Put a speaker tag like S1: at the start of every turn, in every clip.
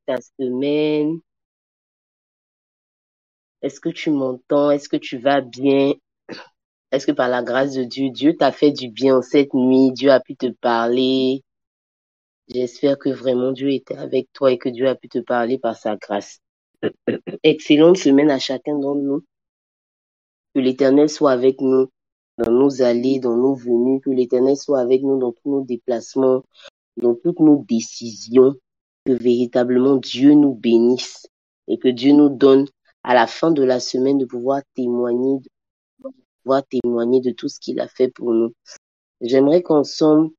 S1: ta semaine. Est-ce que tu m'entends? Est-ce que tu vas bien? Est-ce que par la grâce de Dieu, Dieu t'a fait du bien cette nuit? Dieu a pu te parler. J'espère que vraiment Dieu était avec toi et que Dieu a pu te parler par sa grâce. Excellente semaine à chacun d'entre nous. Que l'Éternel soit avec nous dans nos allées, dans nos venues. Que l'Éternel soit avec nous dans tous nos déplacements, dans toutes nos décisions. Que véritablement Dieu nous bénisse et que Dieu nous donne à la fin de la semaine de pouvoir témoigner de tout ce qu'il a fait pour nous. J'aimerais qu'ensemble,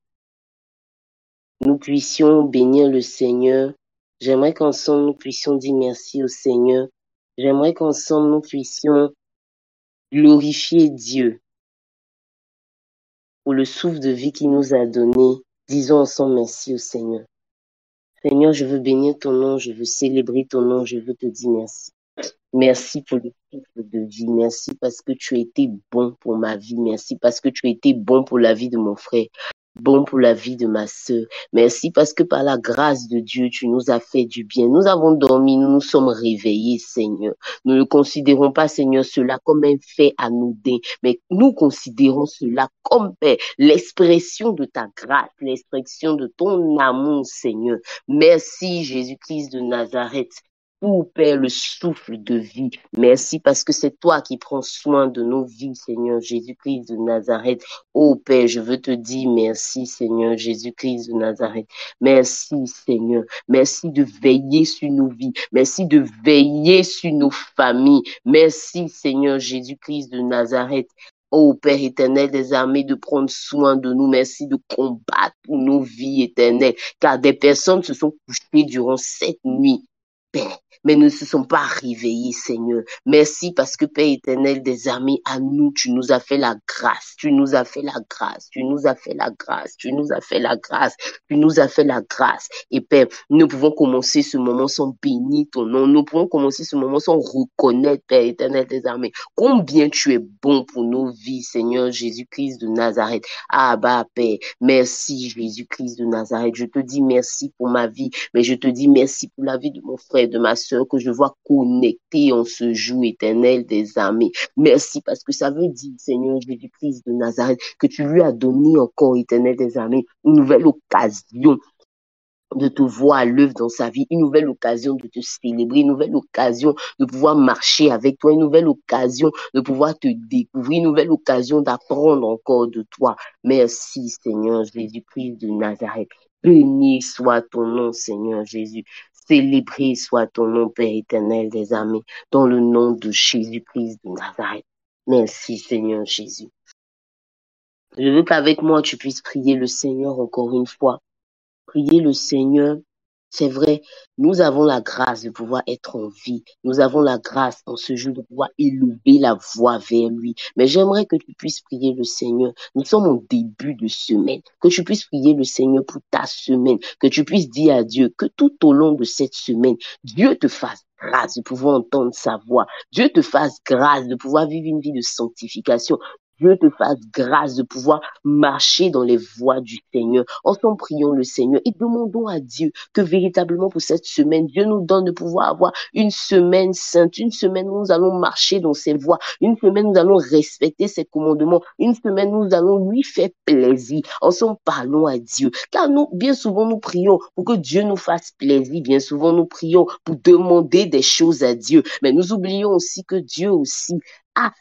S1: nous puissions bénir le Seigneur. J'aimerais qu'ensemble, nous puissions dire merci au Seigneur. J'aimerais qu'ensemble, nous puissions glorifier Dieu pour le souffle de vie qu'il nous a donné. Disons ensemble merci au Seigneur. Seigneur, je veux bénir ton nom, je veux célébrer ton nom, je veux te dire merci. Merci pour le souffle de vie. Merci parce que tu as été bon pour ma vie. Merci parce que tu as été bon pour la vie de mon frère. Bon pour la vie de ma sœur. Merci parce que par la grâce de Dieu, tu nous as fait du bien. Nous avons dormi, nous nous sommes réveillés, Seigneur. Nous ne considérons pas, Seigneur, cela comme un fait anodin, mais nous considérons cela comme l'expression de ta grâce, l'expression de ton amour, Seigneur. Merci, Jésus-Christ de Nazareth. Pour, Père, le souffle de vie. Merci parce que c'est toi qui prends soin de nos vies, Seigneur Jésus-Christ de Nazareth. Oh Père, je veux te dire merci, Seigneur Jésus-Christ de Nazareth. Merci, Seigneur. Merci de veiller sur nos vies. Merci de veiller sur nos familles. Merci, Seigneur Jésus-Christ de Nazareth. Oh Père éternel des armées, de prendre soin de nous. Merci de combattre pour nos vies éternelles. Car des personnes se sont couchées durant cette nuit, Père, mais ne se sont pas réveillés, Seigneur. Merci parce que, Père éternel des armées, à nous, tu nous as fait la grâce. Tu nous as fait la grâce. Tu nous as fait la grâce. Tu nous as fait la grâce. Tu nous as fait la grâce. Et Père, nous pouvons commencer ce moment sans bénir ton nom. Nous pouvons commencer ce moment sans reconnaître, Père éternel des armées, combien tu es bon pour nos vies, Seigneur Jésus-Christ de Nazareth. Ah bah, Père, merci Jésus-Christ de Nazareth. Je te dis merci pour ma vie, mais je te dis merci pour la vie de mon frère, de ma sœur, que je vois connecté en ce jour éternel des armées. Merci parce que ça veut dire, Seigneur Jésus-Christ de Nazareth, que tu lui as donné encore, éternel des armées, une nouvelle occasion de te voir à l'œuvre dans sa vie, une nouvelle occasion de te célébrer, une nouvelle occasion de pouvoir marcher avec toi, une nouvelle occasion de pouvoir te découvrir, une nouvelle occasion d'apprendre encore de toi. Merci, Seigneur Jésus-Christ de Nazareth. Béni soit ton nom, Seigneur Jésus. Célébré soit ton nom, Père éternel des armées, dans le nom de Jésus-Christ de Nazareth. Merci, Seigneur Jésus. Je veux qu'avec moi, tu puisses prier le Seigneur encore une fois. Prier le Seigneur, c'est vrai, nous avons la grâce de pouvoir être en vie. Nous avons la grâce en ce jour de pouvoir élever la voix vers lui. Mais j'aimerais que tu puisses prier le Seigneur. Nous sommes au début de semaine. Que tu puisses prier le Seigneur pour ta semaine. Que tu puisses dire à Dieu que tout au long de cette semaine, Dieu te fasse grâce de pouvoir entendre sa voix. Dieu te fasse grâce de pouvoir vivre une vie de sanctification. Dieu te fasse grâce de pouvoir marcher dans les voies du Seigneur. Ensemble, prions le Seigneur et demandons à Dieu que véritablement pour cette semaine, Dieu nous donne de pouvoir avoir une semaine sainte, une semaine où nous allons marcher dans ses voies, une semaine où nous allons respecter ses commandements, une semaine où nous allons lui faire plaisir. Ensemble, parlons à Dieu. Car nous, bien souvent, nous prions pour que Dieu nous fasse plaisir. Bien souvent, nous prions pour demander des choses à Dieu. Mais nous oublions aussi que Dieu aussi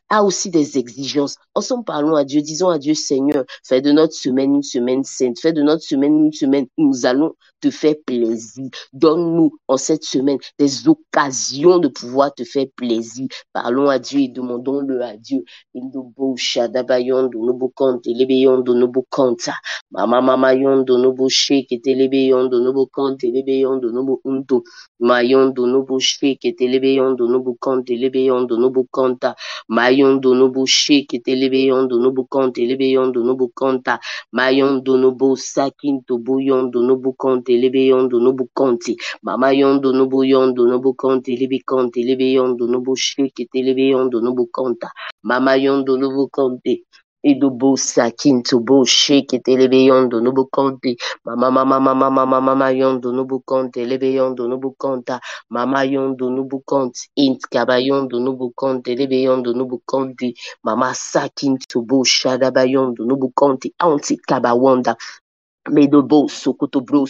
S1: a aussi des exigences. Ensemble, parlons à Dieu, disons à Dieu, Seigneur, fais de notre semaine une semaine sainte, fais de notre semaine une semaine où nous allons te faire plaisir. Donne-nous en cette semaine des occasions de pouvoir te faire plaisir. Parlons à Dieu et demandons-le à Dieu. Indobo shadabayondo nobo kante lebeyondo nobo kanta. Mama yondo nobo shake telebeyondo nobo kante lebeyondo nobo unto. Mayondo nobo shake telebeyondo nobo kante lebeyondo nobo kanta. Mayondo nobo shake telebeyondo nobo kante lebeyondo nobo kanta. Mayondo nobo sakinto boyondo nobo kante lebeyondo nobo kante. Mama yondo nobo kante lebeyondo nobo shake telebeyondo nobo kanta. Mama yondo nobo kante. Edobo sakinto bo shake telebeyondo nobo konte mama yondo nobo konte lebeyondo nobo konta mama yondo nobo konte int kabayondo nobo konte lebeyondo nobo konte mama sakinto bo shadabayondo nobo konte anti kabawanda Medobo, Sokotobro,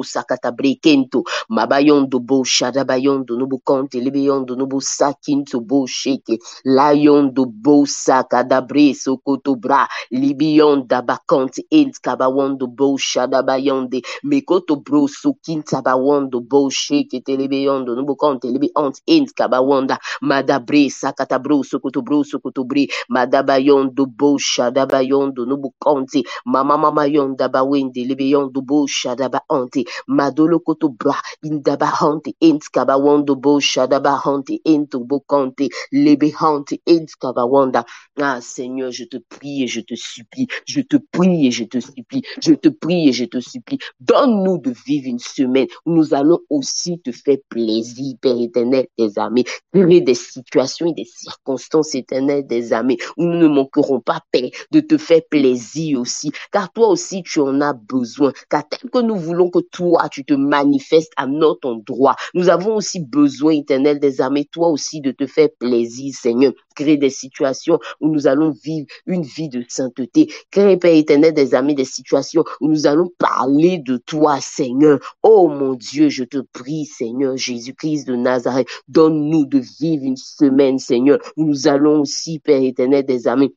S1: Sakatabre, Kento, Mabayondo, Bo, Shadabayondo, Nobu Conte, Libeyondo, Nobu Sakinto, Bo, Shake, Layondo, Bo, Sakadabre, Sokotobra, Libionda, Baconte, Ent, Kabawondo, Bo, Shadabayonde, Mekoto, Bro, Sokinta, Bawondo, Bo, Shake, Telebeyondo, Nobu Conte, Libeont, Ent, Kabawanda, Madabre, Sakatabro, Sokotobre, Madabayondo, Bo, Shadabayondo, Nobu Conte, Mama yonda ba wende lebe yondo bo shadaba ante madolo koto bra indaba hante ent kaba wondo bo shadaba hante ento bo kante lebe hante ent kaba wanda. Ah Seigneur, je te prie et je te supplie, je te prie et je te supplie, je te prie et je te supplie, donne-nous de vivre une semaine où nous allons aussi te faire plaisir, Père éternel des armées, créer des situations et des circonstances éternelles des armées où nous ne manquerons pas, Père, de te faire plaisir aussi, car toi aussi tu en as besoin, car tel que nous voulons que toi tu te manifestes à notre endroit, nous avons aussi besoin, éternel des armées, toi aussi de te faire plaisir, Seigneur. Créer des situations où nous allons vivre une vie de sainteté. Créer, Père éternel des armées, des situations où nous allons parler de toi, Seigneur. Oh mon Dieu, je te prie, Seigneur Jésus-Christ de Nazareth, donne-nous de vivre une semaine, Seigneur, où nous allons aussi, Père éternel des armées,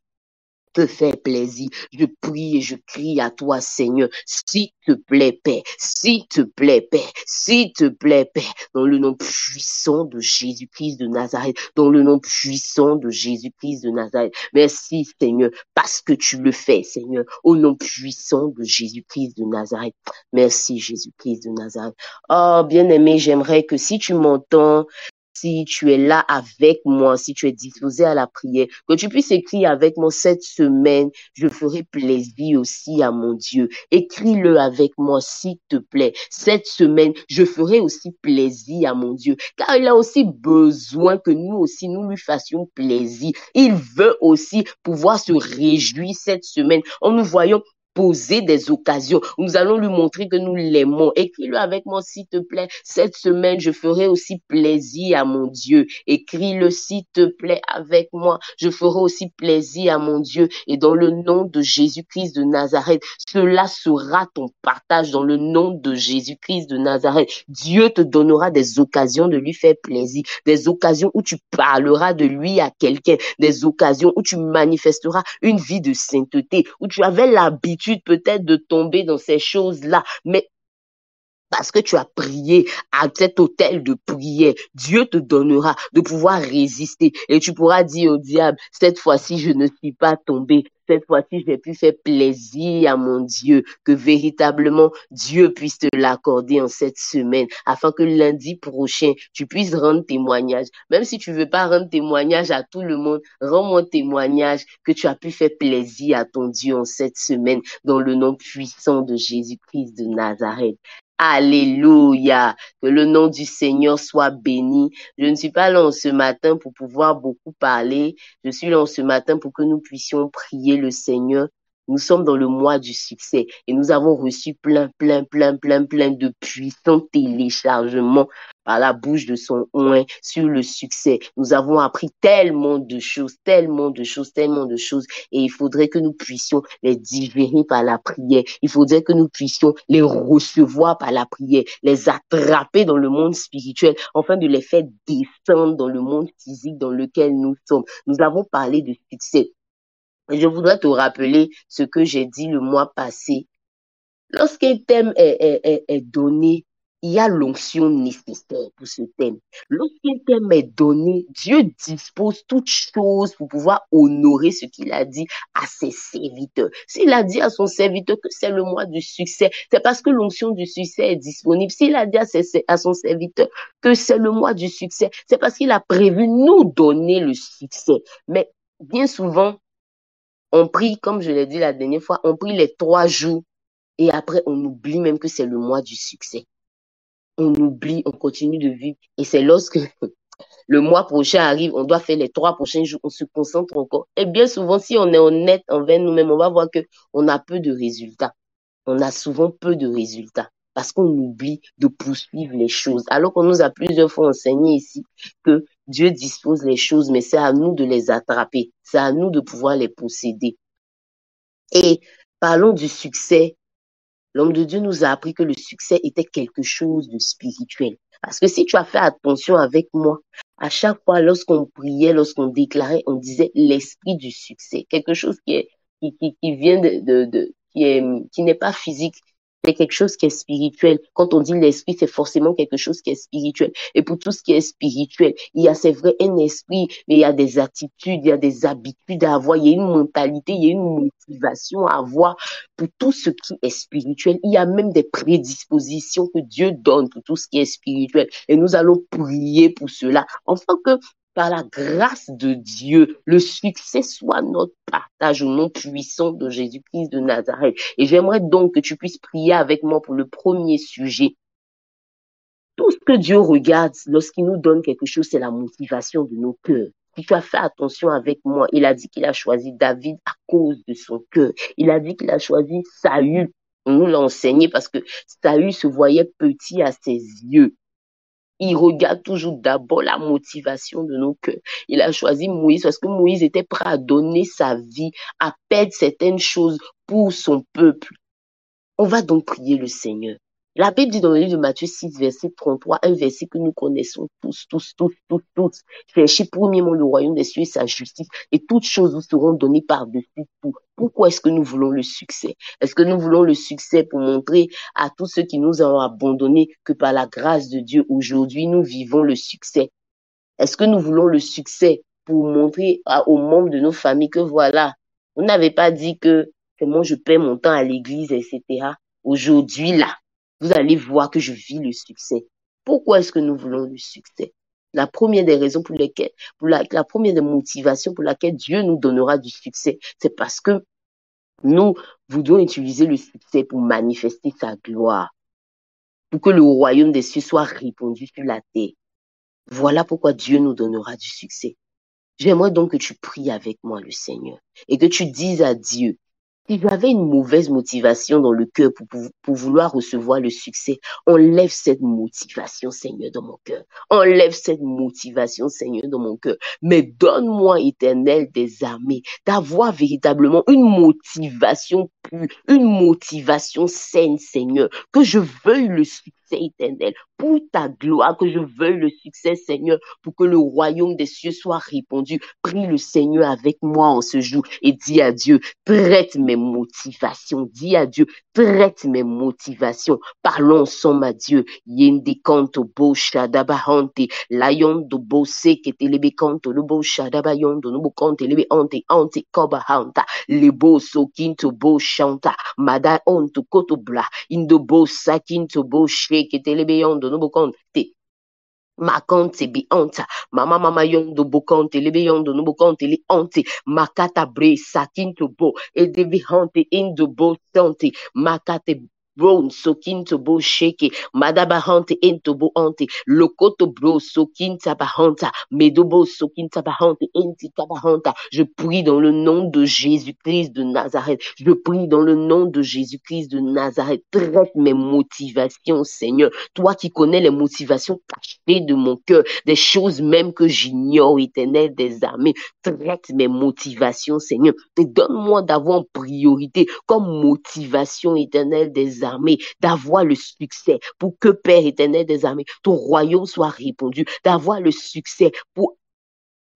S1: te faire plaisir. Je prie et je crie à toi, Seigneur, s'il te plaît, Père, s'il te plaît, Père, s'il te plaît, Père, dans le nom puissant de Jésus-Christ de Nazareth, dans le nom puissant de Jésus-Christ de Nazareth. Merci, Seigneur, parce que tu le fais, Seigneur, au nom puissant de Jésus-Christ de Nazareth. Merci, Jésus-Christ de Nazareth. Oh, bien-aimé, j'aimerais que si tu m'entends, si tu es là avec moi, si tu es disposé à la prière, que tu puisses écrire avec moi cette semaine, je ferai plaisir aussi à mon Dieu. Écris-le avec moi, s'il te plaît. Cette semaine, je ferai aussi plaisir à mon Dieu, car il a aussi besoin que nous aussi, nous lui fassions plaisir. Il veut aussi pouvoir se réjouir cette semaine en nous voyant poser des occasions. Nous allons lui montrer que nous l'aimons. Écris-le avec moi, s'il te plaît. Cette semaine, je ferai aussi plaisir à mon Dieu. Écris-le, s'il te plaît, avec moi. Je ferai aussi plaisir à mon Dieu. Et dans le nom de Jésus-Christ de Nazareth, cela sera ton partage dans le nom de Jésus-Christ de Nazareth. Dieu te donnera des occasions de lui faire plaisir, des occasions où tu parleras de lui à quelqu'un, des occasions où tu manifesteras une vie de sainteté, où tu avais l'habitude peut-être de tomber dans ces choses-là, mais parce que tu as prié à cet hôtel de prière, Dieu te donnera de pouvoir résister et tu pourras dire au diable, cette fois-ci, je ne suis pas tombé. Cette fois-ci, j'ai pu faire plaisir à mon Dieu, que véritablement Dieu puisse te l'accorder en cette semaine, afin que lundi prochain, tu puisses rendre témoignage. Même si tu ne veux pas rendre témoignage à tout le monde, rends-moi témoignage que tu as pu faire plaisir à ton Dieu en cette semaine, dans le nom puissant de Jésus-Christ de Nazareth. Alléluia, que le nom du Seigneur soit béni. Je ne suis pas là en ce matin pour pouvoir beaucoup parler. Je suis là en ce matin pour que nous puissions prier le Seigneur. Nous sommes dans le mois du succès et nous avons reçu plein de puissants téléchargements par la bouche de son oint sur le succès. Nous avons appris tellement de choses et il faudrait que nous puissions les digérer par la prière. Il faudrait que nous puissions les recevoir par la prière, les attraper dans le monde spirituel, afin de les faire descendre dans le monde physique dans lequel nous sommes. Nous avons parlé de succès. Je voudrais te rappeler ce que j'ai dit le mois passé. Lorsqu'un thème est donné, il y a l'onction nécessaire pour ce thème. Lorsqu'un thème est donné, Dieu dispose toutes choses pour pouvoir honorer ce qu'il a dit à ses serviteurs. S'il a dit à son serviteur que c'est le mois du succès, c'est parce que l'onction du succès est disponible. S'il a dit à son serviteur que c'est le mois du succès, c'est parce qu'il a prévu nous donner le succès. Mais bien souvent, on prie, comme je l'ai dit la dernière fois, on prie les 3 jours et après on oublie même que c'est le mois du succès. On oublie, on continue de vivre et c'est lorsque le mois prochain arrive, on doit faire les 3 prochains jours, on se concentre encore. Et bien souvent, si on est honnête envers nous-mêmes, on va voir qu'on a peu de résultats. On a souvent peu de résultats parce qu'on oublie de poursuivre les choses. Alors qu'on nous a plusieurs fois enseigné ici que Dieu dispose les choses, mais c'est à nous de les attraper. C'est à nous de pouvoir les posséder. Et parlons du succès. L'homme de Dieu nous a appris que le succès était quelque chose de spirituel. Parce que si tu as fait attention avec moi, à chaque fois, lorsqu'on priait, lorsqu'on déclarait, on disait l'esprit du succès. Quelque chose qui vient qui n'est pas physique. C'est quelque chose qui est spirituel. Quand on dit l'esprit, c'est forcément quelque chose qui est spirituel. Et pour tout ce qui est spirituel, il y a, c'est vrai, un esprit, mais il y a des attitudes, il y a des habitudes à avoir, il y a une mentalité, il y a une motivation à avoir pour tout ce qui est spirituel. Il y a même des prédispositions que Dieu donne pour tout ce qui est spirituel. Et nous allons prier pour cela. Enfin que par la grâce de Dieu, le succès soit notre partage au nom puissant de Jésus-Christ de Nazareth. Et j'aimerais donc que tu puisses prier avec moi pour le premier sujet. Tout ce que Dieu regarde lorsqu'il nous donne quelque chose, c'est la motivation de nos cœurs. Si tu as fait attention avec moi, il a dit qu'il a choisi David à cause de son cœur. Il a dit qu'il a choisi Saül. On nous l'a enseigné parce que Saül se voyait petit à ses yeux. Il regarde toujours d'abord la motivation de nos cœurs. Il a choisi Moïse parce que Moïse était prêt à donner sa vie, à perdre certaines choses pour son peuple. On va donc prier le Seigneur. La Bible dit dans le livre de Matthieu 6, verset 33, un verset que nous connaissons tous. Cherchez premièrement le royaume des cieux et sa justice, et toutes choses vous seront données par-dessus tout. Pourquoi est-ce que nous voulons le succès? Est-ce que nous voulons le succès pour montrer à tous ceux qui nous ont abandonnés que par la grâce de Dieu, aujourd'hui, nous vivons le succès? Est-ce que nous voulons le succès pour montrer aux membres de nos familles que voilà, vous n'avez pas dit que c'est moi je perds mon temps à l'église, etc. Aujourd'hui, là, vous allez voir que je vis le succès. Pourquoi est-ce que nous voulons le succès? La première des raisons pour lesquelles, la première des motivations pour laquelle Dieu nous donnera du succès, c'est parce que nous voulons utiliser le succès pour manifester sa gloire, pour que le royaume des cieux soit répandu sur la terre. Voilà pourquoi Dieu nous donnera du succès. J'aimerais donc que tu pries avec moi le Seigneur et que tu dises à Dieu, si j'avais une mauvaise motivation dans le cœur pour vouloir recevoir le succès, enlève cette motivation, Seigneur, dans mon cœur. Enlève cette motivation, Seigneur, dans mon cœur. Mais donne-moi, Éternel des armées, d'avoir véritablement une motivation pure, une motivation saine, Seigneur, que je veuille le succès éternel pour ta gloire, que je veuille le succès, Seigneur, pour que le royaume des cieux soit répandu. Prie le Seigneur avec moi en ce jour et dis à Dieu, traite mes motivations. Dis à Dieu, traite mes motivations. Parlons ensemble à Dieu. Yende kanto bo shadaba hante, layondo bo seke telebe kanto lo bo shadaba yondo no bo kante lebe ante ante koba hanta, lebo so kinto bo shanta, mada onto koto bla, indo bo sakinto bo sheke telebe yondo no bo kante. Makante bi anta, mama yondo bokante lebe yondo no bokante li ante, makata bre sakinto bo, edevi hante indo bo sante, makate bro sokinto bo sheke, madaba hante into bo ante, lokoto bro sokinta bahanta, medobo sokinta bahante, enti kabahanta. Je prie dans le nom de Jésus-Christ de Nazareth. Je prie dans le nom de Jésus-Christ de Nazareth. Traite mes motivations, Seigneur. Toi qui connais les motivations cachées de mon cœur, des choses même que j'ignore, Éternel des armées, traite mes motivations, Seigneur, et donne-moi d'avoir en priorité comme motivation, Éternel des armées, d'avoir le succès pour que, Père éternel des armées, ton royaume soit répandu, d'avoir le succès pour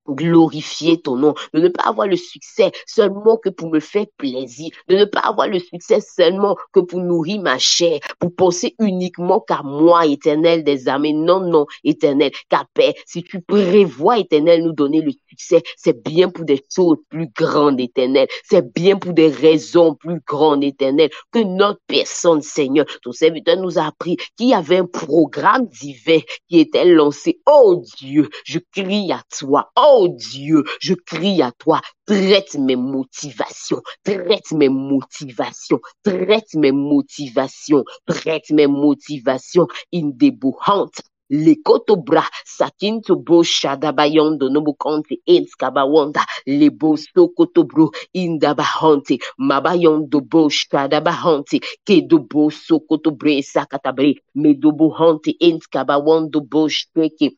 S1: glorifier ton nom, de ne pas avoir le succès seulement que pour me faire plaisir, de ne pas avoir le succès seulement que pour nourrir ma chair, pour penser uniquement qu'à moi, éternel des armées. Non, non, éternel, car Père, si tu prévois, éternel, nous donner le succès, c'est bien pour des choses plus grandes, éternel, c'est bien pour des raisons plus grandes, éternel, que notre personne, Seigneur, ton serviteur nous a appris qu'il y avait un programme divin qui était lancé. Oh Dieu, je crie à toi. Oh Dieu, je crie à toi. Traite mes motivations. Traite mes motivations. Traite mes motivations. Traite mes motivations. In the hante. lekotobra sakinto bo shadabayondo nobukonte enskabawonda lebo sokotobro indabahonte mabayondo bo shadabahonte kedobo sokotobre sakatabre medobohonte enskabawondo bo sheke.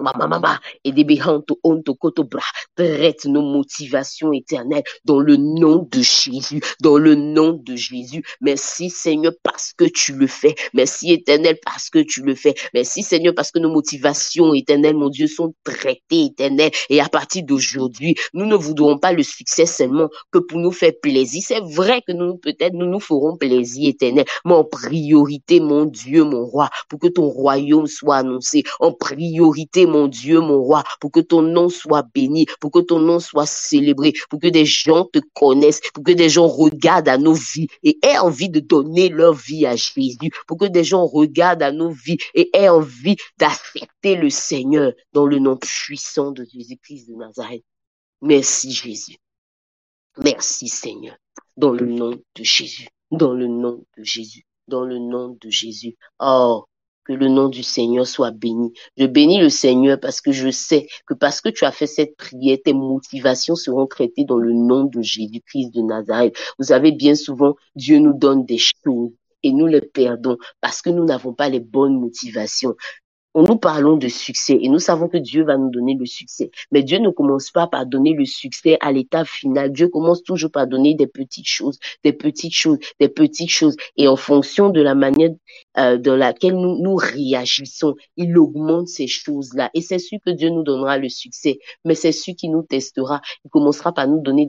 S1: Mama, et des béhantes, onto, kotobra, traite nos motivations éternelles dans le nom de Jésus, dans le nom de Jésus. Merci Seigneur parce que tu le fais. Merci éternel parce que tu le fais. Merci Seigneur parce que nos motivations éternelles, mon Dieu, sont traitées éternelles. Et à partir d'aujourd'hui, nous ne voudrons pas le succès seulement que pour nous faire plaisir. C'est vrai que peut-être nous ferons plaisir éternel, mais en priorité, mon Dieu, mon roi, pour que ton royaume soit annoncé. En priorité, mon Dieu, mon roi, pour que ton nom soit béni, pour que ton nom soit célébré, pour que des gens te connaissent, pour que des gens regardent à nos vies et aient envie de donner leur vie à Jésus, pour que des gens regardent à nos vies et aient envie d'accepter le Seigneur dans le nom puissant de Jésus-Christ de Nazareth. Merci Jésus. Merci Seigneur. Dans le nom de Jésus. Dans le nom de Jésus. Dans le nom de Jésus. Oh, que le nom du Seigneur soit béni. Je bénis le Seigneur parce que je sais que parce que tu as fait cette prière, tes motivations seront traitées dans le nom de Jésus-Christ de Nazareth. Vous savez, bien souvent, Dieu nous donne des choses et nous les perdons parce que nous n'avons pas les bonnes motivations. Nous parlons de succès et nous savons que Dieu va nous donner le succès. Mais Dieu ne commence pas par donner le succès à l'étape finale. Dieu commence toujours par donner des petites choses, des petites choses, des petites choses. Et en fonction de la manière dans laquelle nous réagissons, il augmente ces choses-là. Et c'est sûr que Dieu nous donnera le succès. Mais c'est sûr qu'il nous testera. Il commencera par nous donner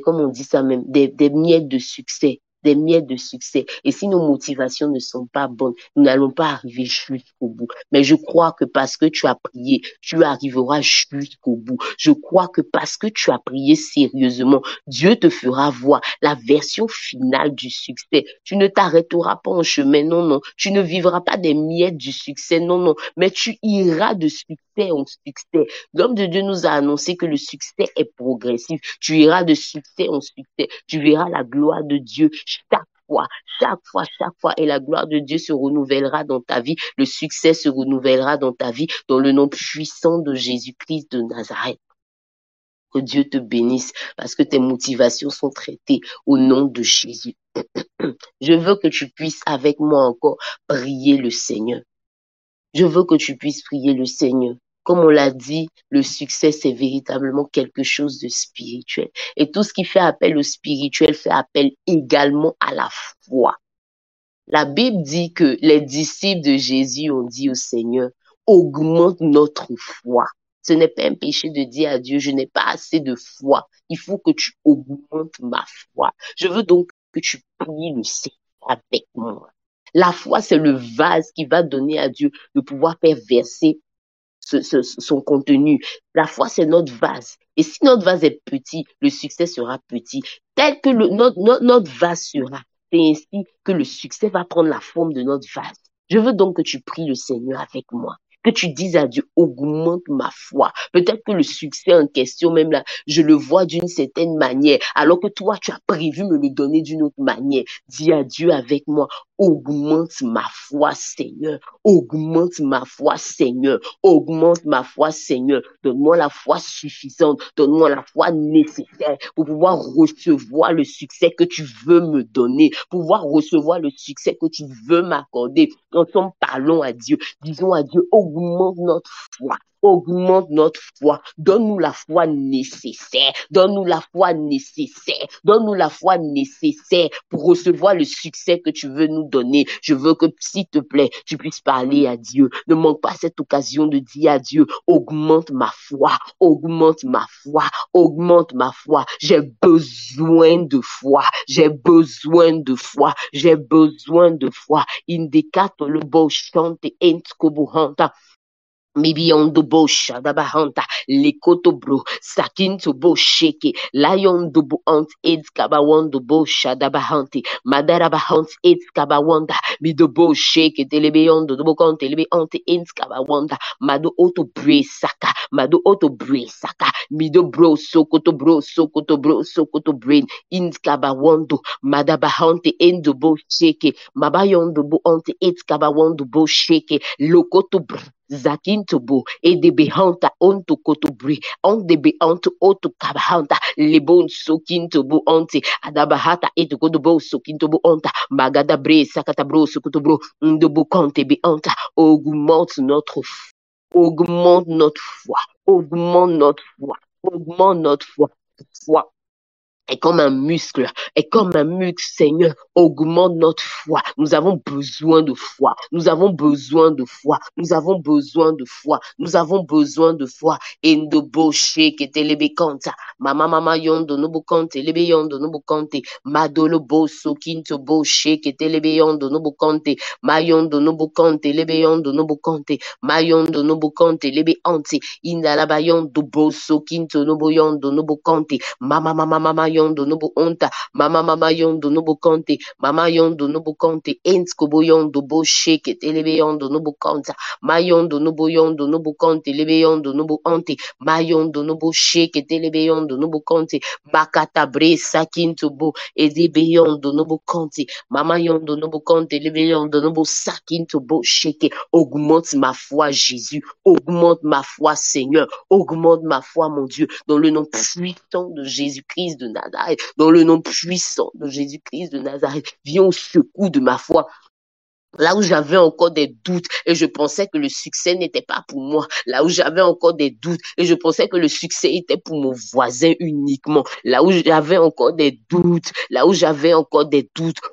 S1: comme on dit ça même, des miettes de succès. Des miettes de succès. Et si nos motivations ne sont pas bonnes, nous n'allons pas arriver jusqu'au bout. Mais je crois que parce que tu as prié, tu arriveras jusqu'au bout. Je crois que parce que tu as prié sérieusement, Dieu te fera voir la version finale du succès. Tu ne t'arrêteras pas en chemin, non, non. Tu ne vivras pas des miettes du succès, non, non. Mais tu iras de succès en succès. L'homme de Dieu nous a annoncé que le succès est progressif. Tu iras de succès en succès. Tu verras la gloire de Dieu chaque fois, et la gloire de Dieu se renouvellera dans ta vie, le succès se renouvellera dans ta vie, dans le nom puissant de Jésus-Christ de Nazareth. Que Dieu te bénisse parce que tes motivations sont traitées au nom de Jésus. Je veux que tu puisses avec moi encore prier le Seigneur. Je veux que tu puisses prier le Seigneur. Comme on l'a dit, le succès, c'est véritablement quelque chose de spirituel. Et tout ce qui fait appel au spirituel fait appel également à la foi. La Bible dit que les disciples de Jésus ont dit au Seigneur, augmente notre foi. Ce n'est pas un péché de dire à Dieu, je n'ai pas assez de foi. Il faut que tu augmentes ma foi. Je veux donc que tu pries le Seigneur avec moi. La foi, c'est le vase qui va donner à Dieu de pouvoir faire verser son contenu. La foi, c'est notre vase. Et si notre vase est petit, le succès sera petit. Tel que notre vase sera, c'est ainsi que le succès va prendre la forme de notre vase. Je veux donc que tu pries le Seigneur avec moi. Que tu dises à Dieu, augmente ma foi. Peut-être que le succès en question, même là, je le vois d'une certaine manière, alors que toi, tu as prévu me le donner d'une autre manière. Dis à Dieu avec moi, augmente ma foi, Seigneur. Augmente ma foi, Seigneur. Augmente ma foi, Seigneur. Donne-moi la foi suffisante. Donne-moi la foi nécessaire pour pouvoir recevoir le succès que tu veux me donner, pouvoir recevoir le succès que tu veux m'accorder. Ensemble, parlons à Dieu. Disons à Dieu, augmente notre foi. Augmente notre foi. Donne-nous la foi nécessaire. Donne-nous la foi nécessaire. Donne-nous la foi nécessaire pour recevoir le succès que tu veux nous donner. Je veux que, s'il te plaît, tu puisses parler à Dieu. Ne manque pas cette occasion de dire à Dieu, augmente ma foi. Augmente ma foi. Augmente ma foi. J'ai besoin de foi. J'ai besoin de foi. J'ai besoin de foi. Indicato le beau chante et Mibiyondo bo shadabahanta lekoto bro sakinto bo sheke layondo bo ant aids kabawondo bo shadabahanti madarabahant aids kabawanda mido bo sheke telebeyondo do bo konte lebe ante aids kabawanda mado auto bre saka mado auto bre saka mido bro sokoto brain ins kabawondo madabahante endo bo sheke mabayondo bo ante aids kabawondo bo sheke lokoto bro Zakintobo, Edebehanta onto kotobri, on debe onto oto kabahanta, lebon sokintobo onte, adabahata etokodobo sokintobo onta, magadabre, sakatabro, sokotobro, ndobo konte be onta, augmente notre foi, augmente notre foi, augmente notre foi, augmente notre foi est comme un muscle, Seigneur, augmente notre foi. Nous avons besoin de foi. Nous avons besoin de foi. Nous avons besoin de foi. Nous avons besoin de foi. Endobo sheke telebekanta. Mama yondo nobo kante lebe yondo nobo kante. Madolo bo sokinto bo sheke telebe yondo nobo kante. Mayondo nobo kante lebe yondo nobo kante. Mayondo nobo kante lebe ante. Indalaba yondo bo sokinto nobo yondo nobo kante. Mama yondo nobo onta. Mama yondo nobo kante. Mama yondo nobo kante. Enskobo yondo bo sheke telebe yondo nobo kanta. Mayondo nobo yondo nobo kante lebe yondo nobo ante. Mayondo nobo sheke telebe yondo nobo kante. Makata bre sakinto bo edebe yondo nobo kante. Mama yondo nobo kante lebe yondo nobo sakinto bo sheke. Augmente ma foi, Jésus. Augmente ma foi, Seigneur. Augmente ma foi, mon Dieu. Dans le nom puissant de Jésus-Christ de Nazareth. Dans le nom puissant de Jésus-Christ de Nazareth. Viens au secours de ma foi. Là où j'avais encore des doutes et je pensais que le succès n'était pas pour moi. Là où j'avais encore des doutes et je pensais que le succès était pour mon voisin uniquement. Là où j'avais encore des doutes,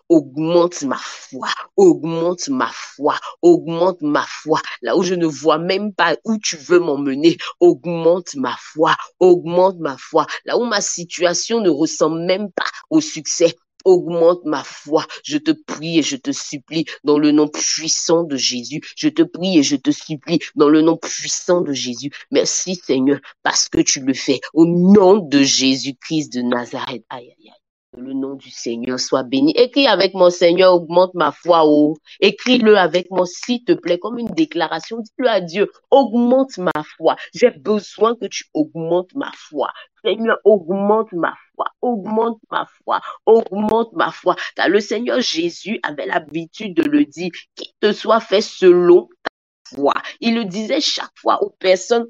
S1: augmente ma foi, augmente ma foi, augmente ma foi. Là où je ne vois même pas où tu veux m'emmener, augmente ma foi, augmente ma foi. Là où ma situation ne ressemble même pas au succès, augmente ma foi. Je te prie et je te supplie dans le nom puissant de Jésus. Je te prie et je te supplie dans le nom puissant de Jésus. Merci Seigneur parce que tu le fais. Au nom de Jésus-Christ de Nazareth. Aïe, aïe, aïe. Le nom du Seigneur soit béni. Écris avec mon Seigneur, augmente ma foi. Oh. Écris-le avec moi, s'il te plaît, comme une déclaration. Dis-le à Dieu, augmente ma foi. J'ai besoin que tu augmentes ma foi. Seigneur, augmente ma foi, augmente ma foi, augmente ma foi. Car le Seigneur Jésus avait l'habitude de le dire, qu'il te soit fait selon ta foi. Il le disait chaque fois aux personnes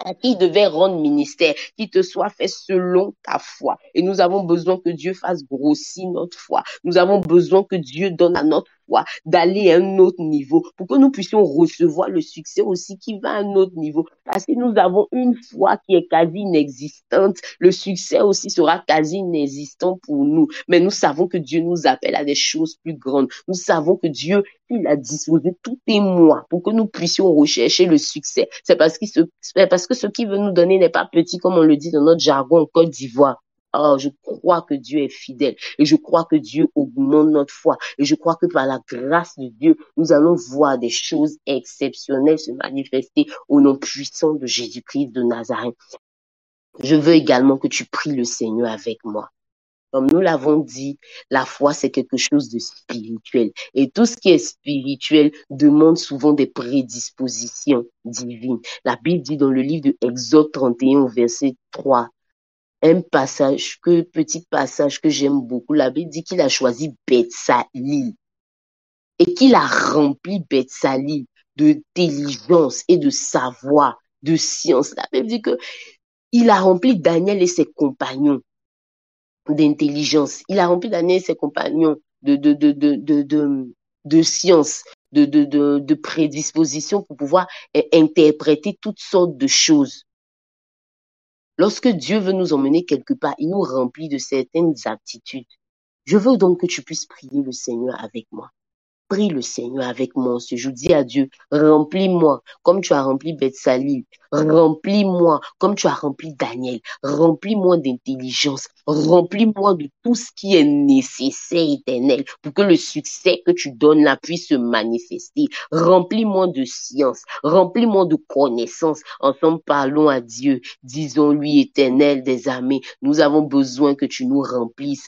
S1: à qui devait rendre ministère, qui te soit fait selon ta foi. Et nous avons besoin que Dieu fasse grossir notre foi. Nous avons besoin que Dieu donne à notre foi d'aller à un autre niveau pour que nous puissions recevoir le succès aussi qui va à un autre niveau. Parce que nous avons une foi qui est quasi inexistante. Le succès aussi sera quasi inexistant pour nous. Mais nous savons que Dieu nous appelle à des choses plus grandes. Nous savons que Dieu, il a disposé tout et moi pour que nous puissions rechercher le succès. C'est parce que ce qu'il veut nous donner n'est pas petit, comme on le dit dans notre jargon en Côte d'Ivoire. Oh, je crois que Dieu est fidèle et je crois que Dieu augmente notre foi et je crois que par la grâce de Dieu, nous allons voir des choses exceptionnelles se manifester au nom puissant de Jésus-Christ de Nazareth. Je veux également que tu pries le Seigneur avec moi. Comme nous l'avons dit, la foi, c'est quelque chose de spirituel. Et tout ce qui est spirituel demande souvent des prédispositions divines. La Bible dit dans le livre de Exode 31 au verset 3, petit passage que j'aime beaucoup. La Bible dit qu'il a choisi Betsalil et qu'il a rempli Betsalil d'intelligence et de savoir, de science. La Bible dit que il a rempli Daniel et ses compagnons d'intelligence. Il a rempli Daniel et ses compagnons de science, de prédisposition pour pouvoir interpréter toutes sortes de choses. Lorsque Dieu veut nous emmener quelque part, il nous remplit de certaines aptitudes. Je veux donc que tu puisses prier le Seigneur avec moi. Prie le Seigneur avec moi en ce jour. Dis à Dieu, remplis-moi comme tu as rempli Bethsalil. Remplis-moi comme tu as rempli Daniel. Remplis-moi d'intelligence. Remplis-moi de tout ce qui est nécessaire, éternel, pour que le succès que tu donnes là puisse se manifester. Remplis-moi de science. Remplis-moi de connaissances. Ensemble, parlons à Dieu. Disons-lui, éternel des armées, nous avons besoin que tu nous remplisses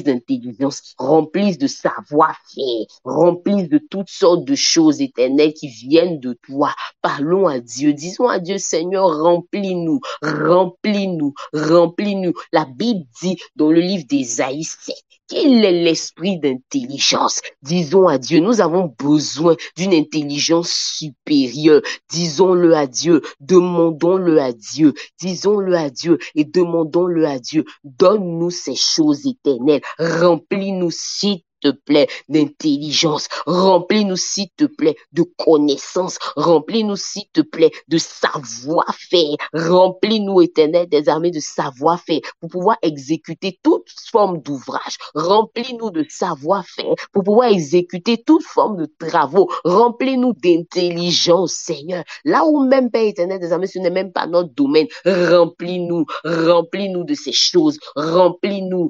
S1: d'intelligence, remplisses de savoir-faire, remplisses de toutes sortes de choses éternelles qui viennent de toi. Parlons à Dieu, disons à Dieu, Seigneur, remplis-nous, remplis-nous, remplis-nous. La Bible dit dans le livre d'Ésaïe 7, quel est l'esprit d'intelligence? Disons à Dieu, nous avons besoin d'une intelligence supérieure. Disons-le à Dieu, demandons-le à Dieu, disons-le à Dieu et demandons-le à Dieu. Donne-nous ces choses éternelles, remplis-nous s'il te plaît d'intelligence, remplis-nous s'il te plaît de connaissance, remplis-nous s'il te plaît de savoir-faire, remplis-nous éternel des armées de savoir-faire pour pouvoir exécuter toute forme d'ouvrage, remplis-nous de savoir-faire pour pouvoir exécuter toute forme de travaux, remplis-nous d'intelligence Seigneur, là où même Père éternel des armées ce n'est même pas notre domaine, remplis-nous de ces choses, remplis-nous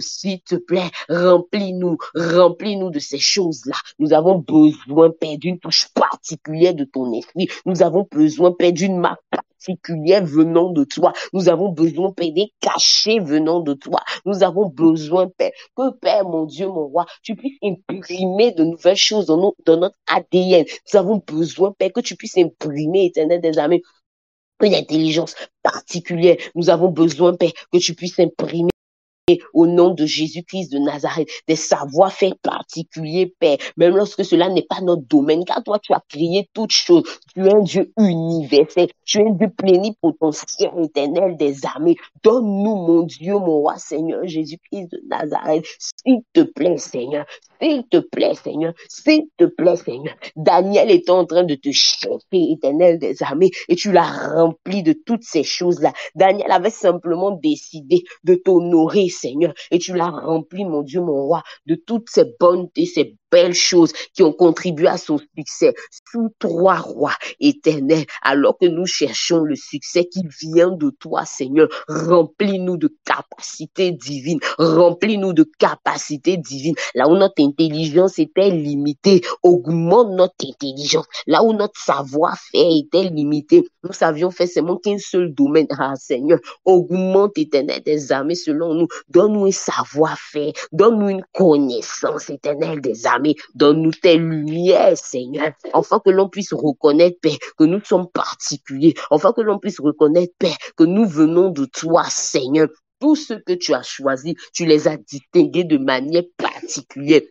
S1: s'il te plaît, remplis-nous de ces choses-là. Nous avons besoin, Père, d'une touche particulière de ton esprit. Nous avons besoin, Père, d'une marque particulière venant de toi. Nous avons besoin, Père, des cachets venant de toi. Nous avons besoin, Père, que, Père, mon Dieu, mon roi, tu puisses imprimer de nouvelles choses dans notre ADN. Nous avons besoin, Père, que tu puisses imprimer, éternel des armées, une intelligence particulière. Nous avons besoin, Père, que tu puisses imprimer au nom de Jésus-Christ de Nazareth, des savoir-faire particuliers, Père, même lorsque cela n'est pas notre domaine, car toi, tu as créé toutes choses. Tu es un Dieu universel, tu es un Dieu plénipotentiel, éternel des armées. Donne-nous, mon Dieu, mon roi, Seigneur Jésus-Christ de Nazareth, s'il te plaît, Seigneur, s'il te plaît, Seigneur, s'il te plaît, Seigneur. Daniel était en train de te chercher, éternel des armées, et tu l'as rempli de toutes ces choses-là. Daniel avait simplement décidé de t'honorer, Seigneur, et tu l'as rempli, mon Dieu, mon roi, de toutes ces bonnes et ces belles choses qui ont contribué à son succès. Sous toi, roi éternel, alors que nous cherchons le succès qui vient de toi, Seigneur, remplis-nous de capacités divines, remplis-nous de capacités divines. Là où notre intelligence était limitée, augmente notre intelligence. Là où notre savoir-faire était limité, nous savions faire seulement qu'un seul domaine. Ah, Seigneur, augmente, éternel des armées, selon nous. Donne-nous un savoir-faire, donne-nous une connaissance, éternelle des armées. Donne-nous tes lumières, Seigneur, afin que l'on puisse reconnaître, Père, que nous sommes particuliers, afin que l'on puisse reconnaître, Père, que nous venons de toi, Seigneur. Tous ceux que tu as choisis, tu les as distingués de manière particulière.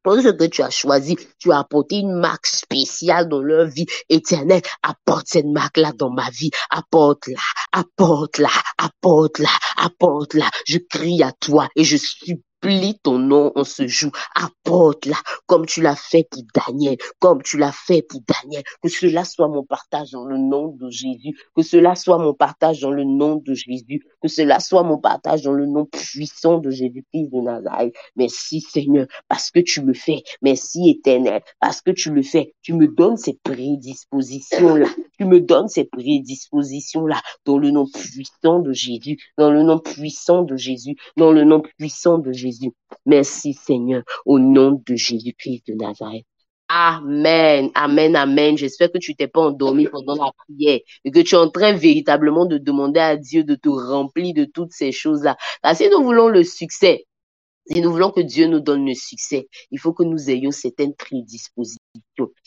S1: Pour ce que tu as choisi, tu as apporté une marque spéciale dans leur vie éternelle. Apporte cette marque-là dans ma vie. Apporte-la, apporte-la, apporte-la, apporte-la. Je crie à toi et je supplie ton nom en ce jour. Apporte-la comme tu l'as fait pour Daniel, comme tu l'as fait pour Daniel. Que cela soit mon partage dans le nom de Jésus. Que cela soit mon partage dans le nom de Jésus. Que cela soit mon partage dans le nom puissant de Jésus-Christ de Nazareth. Merci Seigneur, parce que tu le fais. Merci éternel, parce que tu le fais. Tu me donnes ces prédispositions-là. Tu me donnes ces prédispositions-là dans le nom puissant de Jésus, dans le nom puissant de Jésus, dans le nom puissant de Jésus. Merci Seigneur, au nom de Jésus-Christ de Nazareth. Amen, amen, amen. J'espère que tu t'es pas endormi pendant la prière et que tu es en train véritablement de demander à Dieu de te remplir de toutes ces choses-là. Parce que si nous voulons le succès, si nous voulons que Dieu nous donne le succès, il faut que nous ayons certaines prédispositions.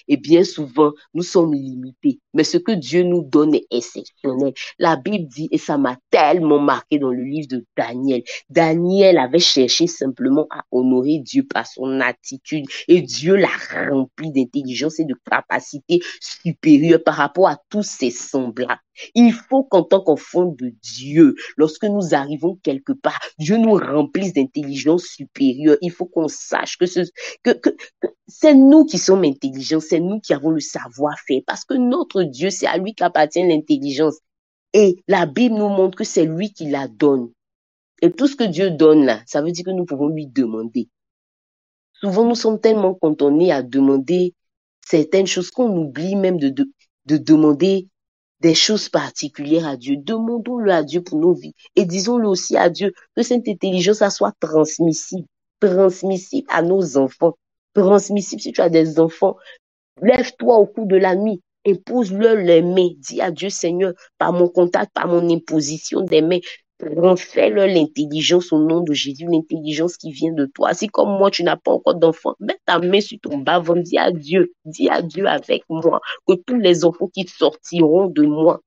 S1: Et bien souvent, nous sommes limités. Mais ce que Dieu nous donne est exceptionnel. La Bible dit, et ça m'a tellement marqué dans le livre de Daniel, Daniel avait cherché simplement à honorer Dieu par son attitude. Et Dieu l'a rempli d'intelligence et de capacités supérieures par rapport à tous ses semblables. Il faut qu'en tant qu'enfant de Dieu, lorsque nous arrivons quelque part, Dieu nous remplisse d'intelligence supérieure. Il faut qu'on sache que c'est nous qui sommes intelligents, c'est nous qui avons le savoir-faire, parce que notre Dieu, c'est à lui qu'appartient l'intelligence. Et la Bible nous montre que c'est lui qui la donne. Et tout ce que Dieu donne là, ça veut dire que nous pouvons lui demander. Souvent, nous sommes tellement cantonnés à demander certaines choses qu'on oublie même de demander des choses particulières à Dieu. Demandons-le à Dieu pour nos vies et disons-le aussi à Dieu que cette intelligence, ça soit transmissible à nos enfants, transmissible si tu as des enfants. Lève-toi au cours de la nuit, impose-leur les mains, dis à Dieu Seigneur, par mon contact, par mon imposition des mains, transfère-leur l'intelligence au nom de Jésus, l'intelligence qui vient de toi. Si comme moi, tu n'as pas encore d'enfant, mets ta main sur ton bas-ventre, dis à Dieu avec moi, que tous les enfants qui sortiront de moi,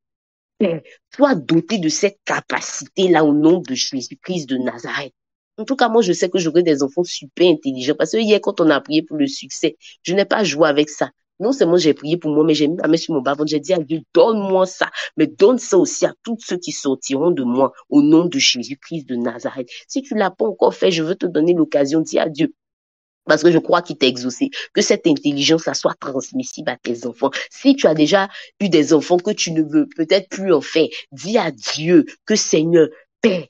S1: sois doté de cette capacité-là au nom de Jésus-Christ de Nazareth. En tout cas, moi, je sais que j'aurai des enfants super intelligents parce que hier, quand on a prié pour le succès, je n'ai pas joué avec ça. Non seulement j'ai prié pour moi, mais j'ai mis ma main sur mon bas-ventre. J'ai dit à Dieu, donne-moi ça, mais donne ça aussi à tous ceux qui sortiront de moi au nom de Jésus-Christ de Nazareth. Si tu ne l'as pas encore fait, je veux te donner l'occasion. Dis à Dieu, parce que je crois qu'il t'a exaucé, que cette intelligence, ça soit transmissible à tes enfants. Si tu as déjà eu des enfants que tu ne veux peut-être plus en faire, dis à Dieu que Seigneur, Père,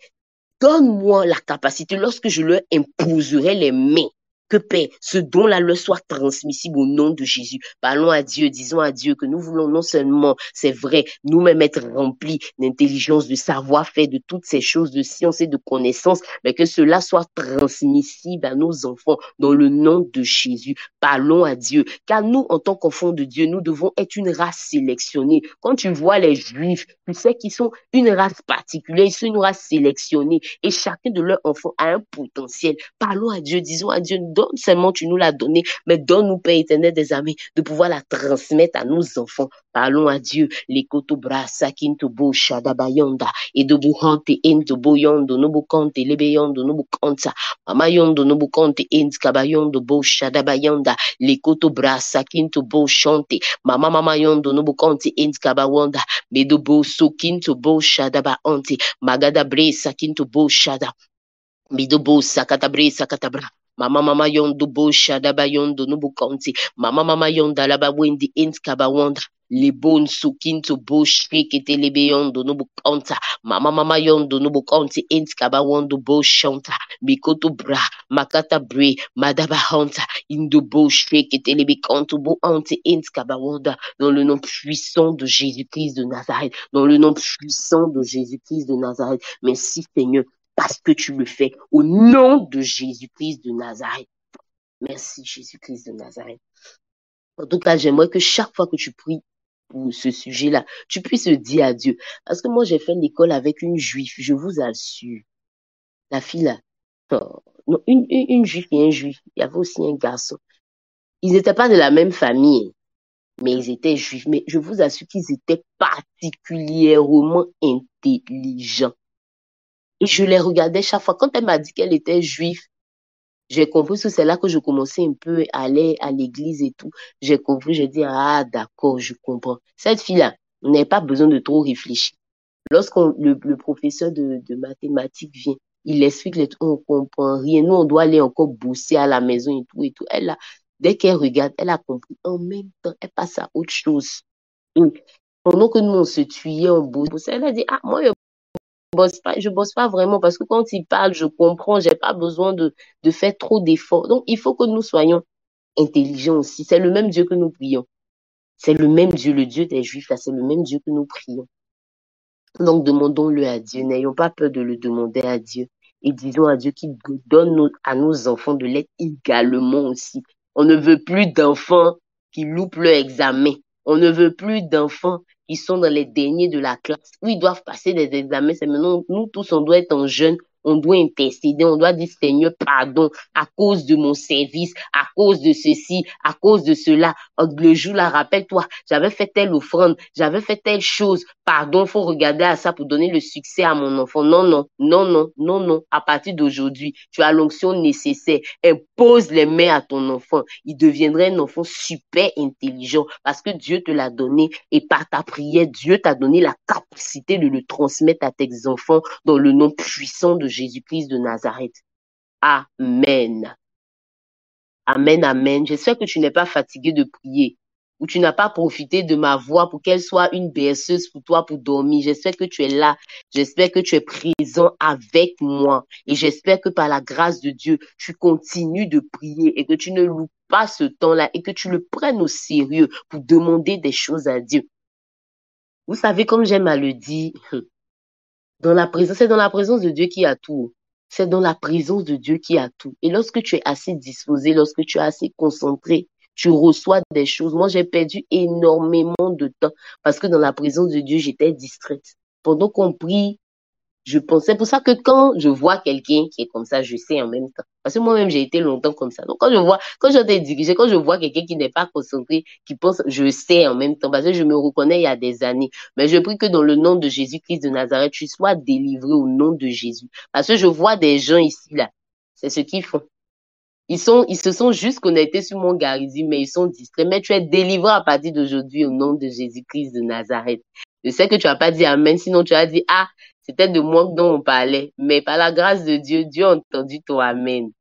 S1: donne-moi la capacité, lorsque je leur imposerai les mains, que Père, ce don-là leur soit transmissible au nom de Jésus. Parlons à Dieu, disons à Dieu que nous voulons non seulement, c'est vrai, nous-mêmes être remplis d'intelligence, de savoir-faire, de toutes ces choses, de science et de connaissances, mais que cela soit transmissible à nos enfants dans le nom de Jésus. Parlons à Dieu, car nous, en tant qu'enfants de Dieu, nous devons être une race sélectionnée. Quand tu vois les Juifs, tu sais qu'ils sont une race particulière, ils sont une race sélectionnée et chacun de leurs enfants a un potentiel. Parlons à Dieu, disons à Dieu, donne seulement, tu nous l'as donné, mais donne-nous, Père éternel des amis, de pouvoir la transmettre à nos enfants. Parlons à Dieu, les kotobra, sakinto bo, shadabayonda, et de buhante, ento boyondo, no bukante, lebeyondo, no bukanta, mamayondo, no bukante, ent kabayondo, bo, shadabayonda, les kotobra, sakinto bo, shante, mama yondo, no bukante, ent kabawanda, medobo, sokinto bo, shadaba, ante, magada bre, sakinto bo, shada, midobo sakatabre sakatabra. Mama yondo bo shadaba yondo nubu konti. Mama yonda laba wendi int kabawanda. Le bon sukinto bo shekete lebe yondo nubu konta. Mama yondo nubu konti int kabawando bo shanta. Mikoto bra makata bre madaba hanta. Indo bo shekete lebe konto bo anti int kabawanda. Dans le nom puissant de Jésus-Christ de Nazareth. Dans le nom puissant de Jésus-Christ de Nazareth. Merci Seigneur, parce que tu le fais au nom de Jésus-Christ de Nazareth. Merci Jésus-Christ de Nazareth. En tout cas, j'aimerais que chaque fois que tu pries pour ce sujet-là, tu puisses le dire à Dieu. Parce que moi, j'ai fait l'école avec une juive, je vous assure. La fille là, non, une juive et un juif. Il y avait aussi un garçon. Ils n'étaient pas de la même famille, mais ils étaient juifs. Mais je vous assure qu'ils étaient particulièrement intelligents. Et je les regardais chaque fois. Quand elle m'a dit qu'elle était juive, j'ai compris que c'est là que je commençais un peu à aller à l'église et tout. J'ai compris, j'ai dit, ah, d'accord, je comprends. Cette fille-là, on n'a pas besoin de trop réfléchir. Lorsqu'on le professeur de mathématiques vient, il explique les trucs, on comprend rien. Nous, on doit aller encore bosser à la maison et tout et tout. Elle, là, dès qu'elle regarde, elle a compris. En même temps, elle passe à autre chose. Et pendant que nous, on se tuyait, on bossait, elle a dit, ah, moi, je bosse pas vraiment parce que quand il parle, je comprends, j'ai pas besoin de faire trop d'efforts. Donc, il faut que nous soyons intelligents aussi. C'est le même Dieu que nous prions. C'est le même Dieu, le Dieu des Juifs, là, c'est le même Dieu que nous prions. Donc, demandons-le à Dieu. N'ayons pas peur de le demander à Dieu. Et disons à Dieu qu'il donne à nos enfants de l'être également aussi. On ne veut plus d'enfants qui loupent leur examen. On ne veut plus d'enfants qui sont dans les derniers de la classe, où ils doivent passer des examens. C'est maintenant, nous tous, on doit être en jeûne. On doit intercéder, on doit dire Seigneur, pardon, à cause de mon service, à cause de ceci, à cause de cela. Le jour là, rappelle-toi, j'avais fait telle offrande, j'avais fait telle chose. Pardon, faut regarder à ça pour donner le succès à mon enfant. Non, non, non, non, non, non. À partir d'aujourd'hui, tu as l'onction nécessaire. Impose les mains à ton enfant. Il deviendra un enfant super intelligent parce que Dieu te l'a donné et par ta prière, Dieu t'a donné la capacité de le transmettre à tes enfants dans le nom puissant de Jésus-Christ de Nazareth. Amen. Amen, amen. J'espère que tu n'es pas fatigué de prier. ou tu n'as pas profité de ma voix pour qu'elle soit une berceuse pour toi pour dormir. J'espère que tu es là. J'espère que tu es présent avec moi. Et j'espère que par la grâce de Dieu, tu continues de prier et que tu ne loues pas ce temps-là et que tu le prennes au sérieux pour demander des choses à Dieu. Vous savez, comme j'aime à le dire, c'est dans la présence de Dieu qu'il y a tout. C'est dans la présence de Dieu qu'il y a tout. Et lorsque tu es assez disposé, lorsque tu es assez concentré, tu reçois des choses. Moi, j'ai perdu énormément de temps parce que dans la présence de Dieu, j'étais distraite. Pendant qu'on prie, je pensais, pour ça que quand je vois quelqu'un qui est comme ça, je sais en même temps. Parce que moi-même, j'ai été longtemps comme ça. Donc, quand j'étais dirigée, quand je vois quelqu'un qui n'est pas concentré, qui pense, je sais en même temps. Parce que je me reconnais il y a des années. Mais je prie que dans le nom de Jésus-Christ de Nazareth, tu sois délivré au nom de Jésus. Parce que je vois des gens ici, là. C'est ce qu'ils font. Ils se sont juste connectés sur mon garisme, mais ils sont distraits. Mais tu es délivré à partir d'aujourd'hui au nom de Jésus-Christ de Nazareth. Je sais que tu n'as pas dit Amen, sinon tu as dit, ah, c'était de moi dont on parlait. Mais par la grâce de Dieu, Dieu a entendu ton Amen.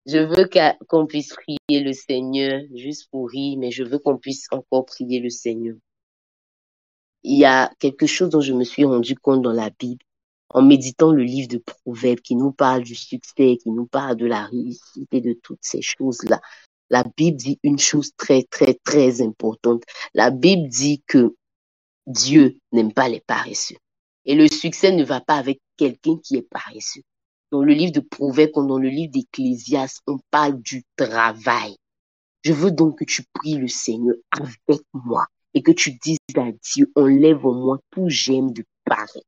S1: Je veux qu'on puisse prier le Seigneur, juste pour rire, mais je veux qu'on puisse encore prier le Seigneur. Il y a quelque chose dont je me suis rendu compte dans la Bible, en méditant le livre de Proverbes qui nous parle du succès, qui nous parle de la réussite et de toutes ces choses-là. La Bible dit une chose très, très, très importante. La Bible dit que Dieu n'aime pas les paresseux. Et le succès ne va pas avec quelqu'un qui est paresseux. Dans le livre de Proverbes, comme dans le livre d'Ecclésiaste, on parle du travail. Je veux donc que tu pries le Seigneur avec moi et que tu dises à Dieu, enlève en moi tout gemme de paresse.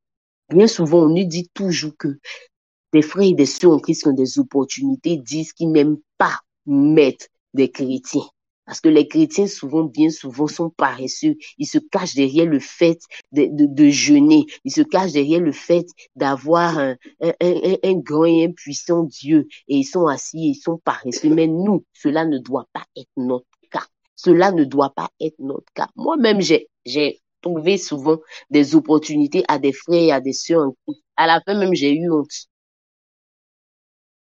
S1: Bien souvent, on nous dit toujours que des frères et des sœurs en Christ qui ont des opportunités disent qu'ils n'aiment pas mettre des chrétiens. Parce que les chrétiens, bien souvent, sont paresseux. Ils se cachent derrière le fait de jeûner. Ils se cachent derrière le fait d'avoir un grand et un puissant Dieu. Et ils sont assis et ils sont paresseux. Mais nous, cela ne doit pas être notre cas. Cela ne doit pas être notre cas. Moi-même, j'ai trouvé souvent des opportunités à des frères et à des sœurs. À la fin, même, j'ai eu honte.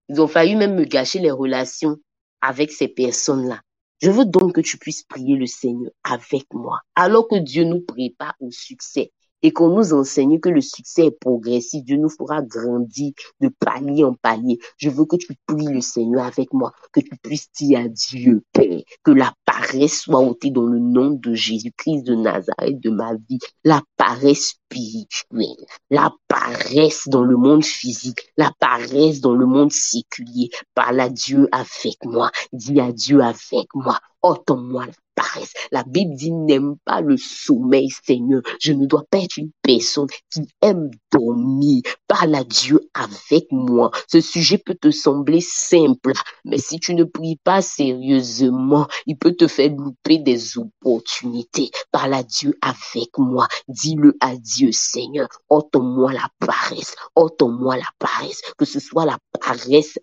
S1: Ils ont failli même me gâcher les relations avec ces personnes-là. Je veux donc que tu puisses prier le Seigneur avec moi, alors que Dieu nous prépare au succès et qu'on nous enseigne que le succès est progressif. Dieu nous fera grandir de palier en palier. Je veux que tu pries le Seigneur avec moi, que tu puisses dire à Dieu, Père, que la paresse soit ôtée dans le nom de Jésus-Christ de Nazareth de ma vie, la paresse spirituelle, la paresse dans le monde physique, la paresse dans le monde séculier. Parle à Dieu avec moi, dis à Dieu avec moi, ôte en moi la paresse. La Bible dit, n'aime pas le sommeil, Seigneur. Je ne dois pas être une personne qui aime dormir. Parle à Dieu avec moi. Ce sujet peut te sembler simple, mais si tu ne pries pas sérieusement, il peut te faire louper des opportunités. Parle à Dieu avec moi. Dis-le à Dieu, Seigneur. Ôte en moi la paresse. Ôte en moi la paresse. Que ce soit la paresse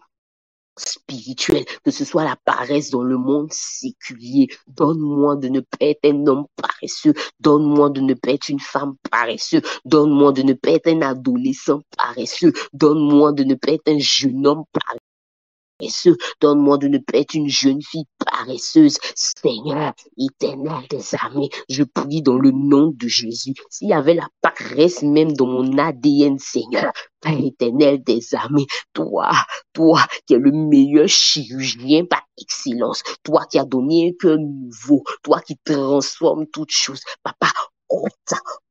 S1: spirituelle, que ce soit la paresse dans le monde séculier. Donne-moi de ne pas être un homme paresseux. Donne-moi de ne pas être une femme paresseuse. Donne-moi de ne pas être un adolescent paresseux. Donne-moi de ne pas être un jeune homme paresseux. Donne-moi de ne pas être une jeune fille paresseuse. Seigneur, éternel des armées, je prie dans le nom de Jésus. S'il y avait la paresse même dans mon ADN, Seigneur, Père éternel des armées, toi qui es le meilleur chirurgien par excellence, toi qui as donné un cœur nouveau, toi qui transformes toutes choses, Papa,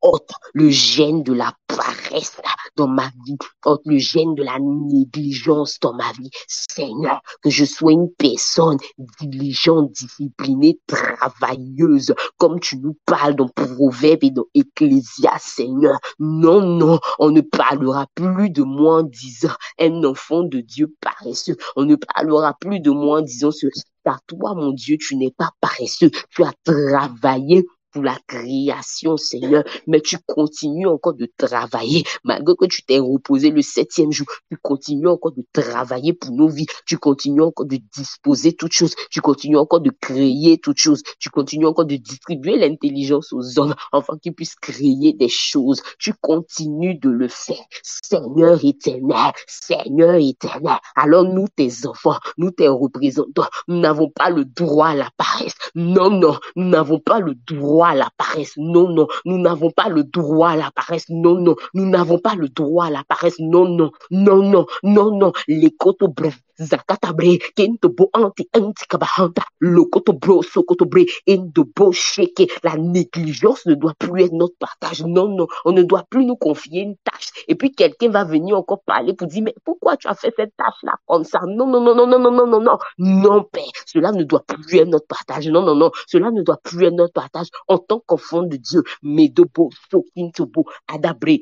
S1: ôte le gène de la paresse dans ma vie, ôte le gène de la négligence dans ma vie. Seigneur, que je sois une personne diligente, disciplinée, travailleuse, comme tu nous parles dans Proverbes et dans Ecclésiaste, Seigneur. Non, on ne parlera plus de moi en disant un enfant de Dieu paresseux. On ne parlera plus de moi en disant cela. Car toi, mon Dieu, tu n'es pas paresseux. Tu as travaillé pour la création, Seigneur, mais tu continues encore de travailler, malgré que tu t'es reposé le 7e jour, tu continues encore de travailler pour nos vies, tu continues encore de disposer toutes choses, tu continues encore de créer toutes choses, tu continues encore de distribuer l'intelligence aux hommes, afin qu'ils puissent créer des choses, tu continues de le faire, Seigneur éternel, Seigneur éternel. Alors nous, tes enfants, nous, tes représentants, nous n'avons pas le droit à la paresse. Non, non, nous n'avons pas le droit à la paresse. Non, non, nous n'avons pas le droit à la paresse. Non, non, nous n'avons pas le droit à la paresse. Non, non, non, non, non, non. Les koto bref. Zakatabre, Kentobo anti antikabahanta, Lokotobro, Sokotobre, Endobo sheke. La négligence ne doit plus être notre partage. Non, non, on ne doit plus nous confier une tâche. Et puis quelqu'un va venir encore parler pour dire, mais pourquoi tu as fait cette tâche-là comme ça? Non, non, non, non, non, non, non, non, non. Non, Père, cela ne doit plus être notre partage. Non, non, non, cela ne doit plus être notre partage en tant qu'enfant de Dieu. Medobo, Sokintobo, Adabre,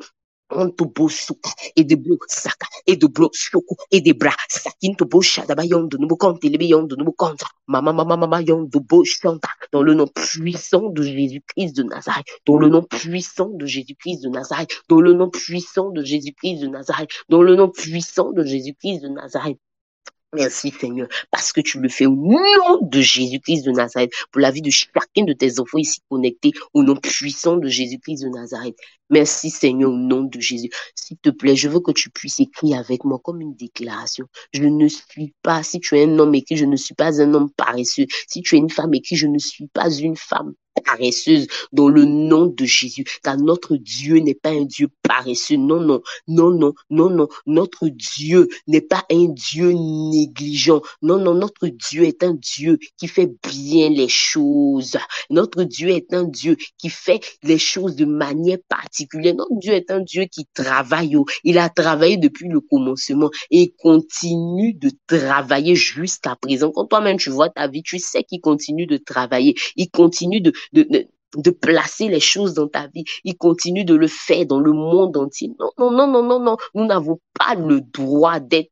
S1: Ontobo suka et de blo saka et de blo shoko et de bras sakin to bo shadaba yondo nubo konte lebe yondo nubo konta mama yondo bo shanta dans le nom puissant de Jésus-Christ de Nazareth, dans le nom puissant de Jésus-Christ de Nazareth, dans le nom puissant de Jésus-Christ de Nazareth, dans le nom puissant de Jésus-Christ de Nazareth. Merci Seigneur, parce que tu le fais au nom de Jésus-Christ de Nazareth, pour la vie de chacun de tes enfants ici connectés, au nom puissant de Jésus-Christ de Nazareth. Merci Seigneur, au nom de Jésus. S'il te plaît, je veux que tu puisses écrire avec moi comme une déclaration. Je ne suis pas, si tu es un homme écrit, je ne suis pas un homme paresseux. Si tu es une femme écrit, je ne suis pas une femme paresseuse dans le nom de Jésus, car notre Dieu n'est pas un Dieu paresseux. Non, non, non, non, non, non. Notre Dieu n'est pas un Dieu négligent. Non, non, notre Dieu est un Dieu qui fait bien les choses. Notre Dieu est un Dieu qui fait les choses de manière particulière. Notre Dieu est un Dieu qui travaille. Il a travaillé depuis le commencement et continue de travailler jusqu'à présent. Quand toi-même tu vois ta vie, tu sais qu'il continue de travailler. Il continue de placer les choses dans ta vie. Il continue de le faire dans le monde entier. Non, non, non, non, non, non. Nous n'avons pas le droit d'être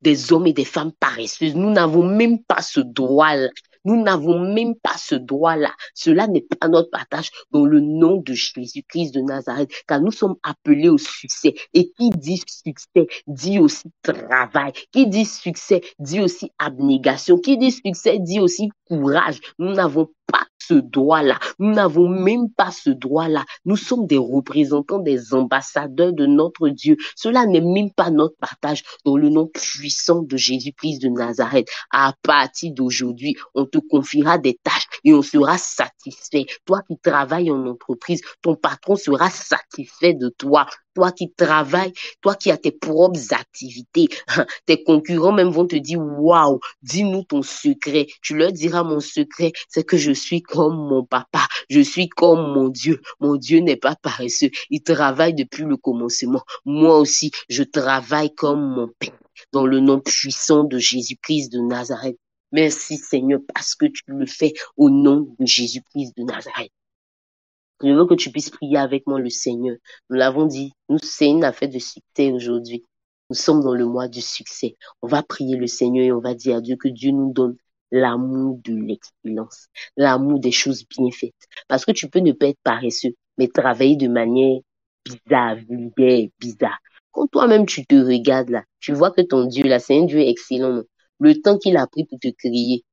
S1: des hommes et des femmes paresseuses. Nous n'avons même pas ce droit-là. Nous n'avons même pas ce droit-là. Cela n'est pas notre partage dans le nom de Jésus-Christ de Nazareth, car nous sommes appelés au succès. Et qui dit succès, dit aussi travail. Qui dit succès, dit aussi abnégation. Qui dit succès, dit aussi courage. Nous n'avons pas ce droit-là. Nous n'avons même pas ce droit-là. Nous sommes des représentants, des ambassadeurs de notre Dieu. Cela n'est même pas notre partage dans le nom puissant de Jésus-Christ de Nazareth. À partir d'aujourd'hui, on te confiera des tâches et on sera satisfait. Toi qui travailles en entreprise, ton patron sera satisfait de toi. Toi qui travailles, toi qui as tes propres activités, tes concurrents même vont te dire, waouh, dis-nous ton secret. Tu leur diras, mon secret, c'est que je suis comme mon papa. Je suis comme mon Dieu. Mon Dieu n'est pas paresseux. Il travaille depuis le commencement. Moi aussi, je travaille comme mon Père. Dans le nom puissant de Jésus-Christ de Nazareth. Merci Seigneur parce que tu le fais au nom de Jésus-Christ de Nazareth. Je veux que tu puisses prier avec moi le Seigneur. Nous l'avons dit, c'est une affaire de succès aujourd'hui. Nous sommes dans le mois du succès. On va prier le Seigneur et on va dire à Dieu que Dieu nous donne l'amour de l'excellence, l'amour des choses bien faites. Parce que tu peux ne pas être paresseux, mais travailler de manière bizarre, vulgaire, bizarre. Quand toi-même tu te regardes là, tu vois que ton Dieu là, c'est un Dieu excellent. Non? Le temps qu'il a pris pour te créer,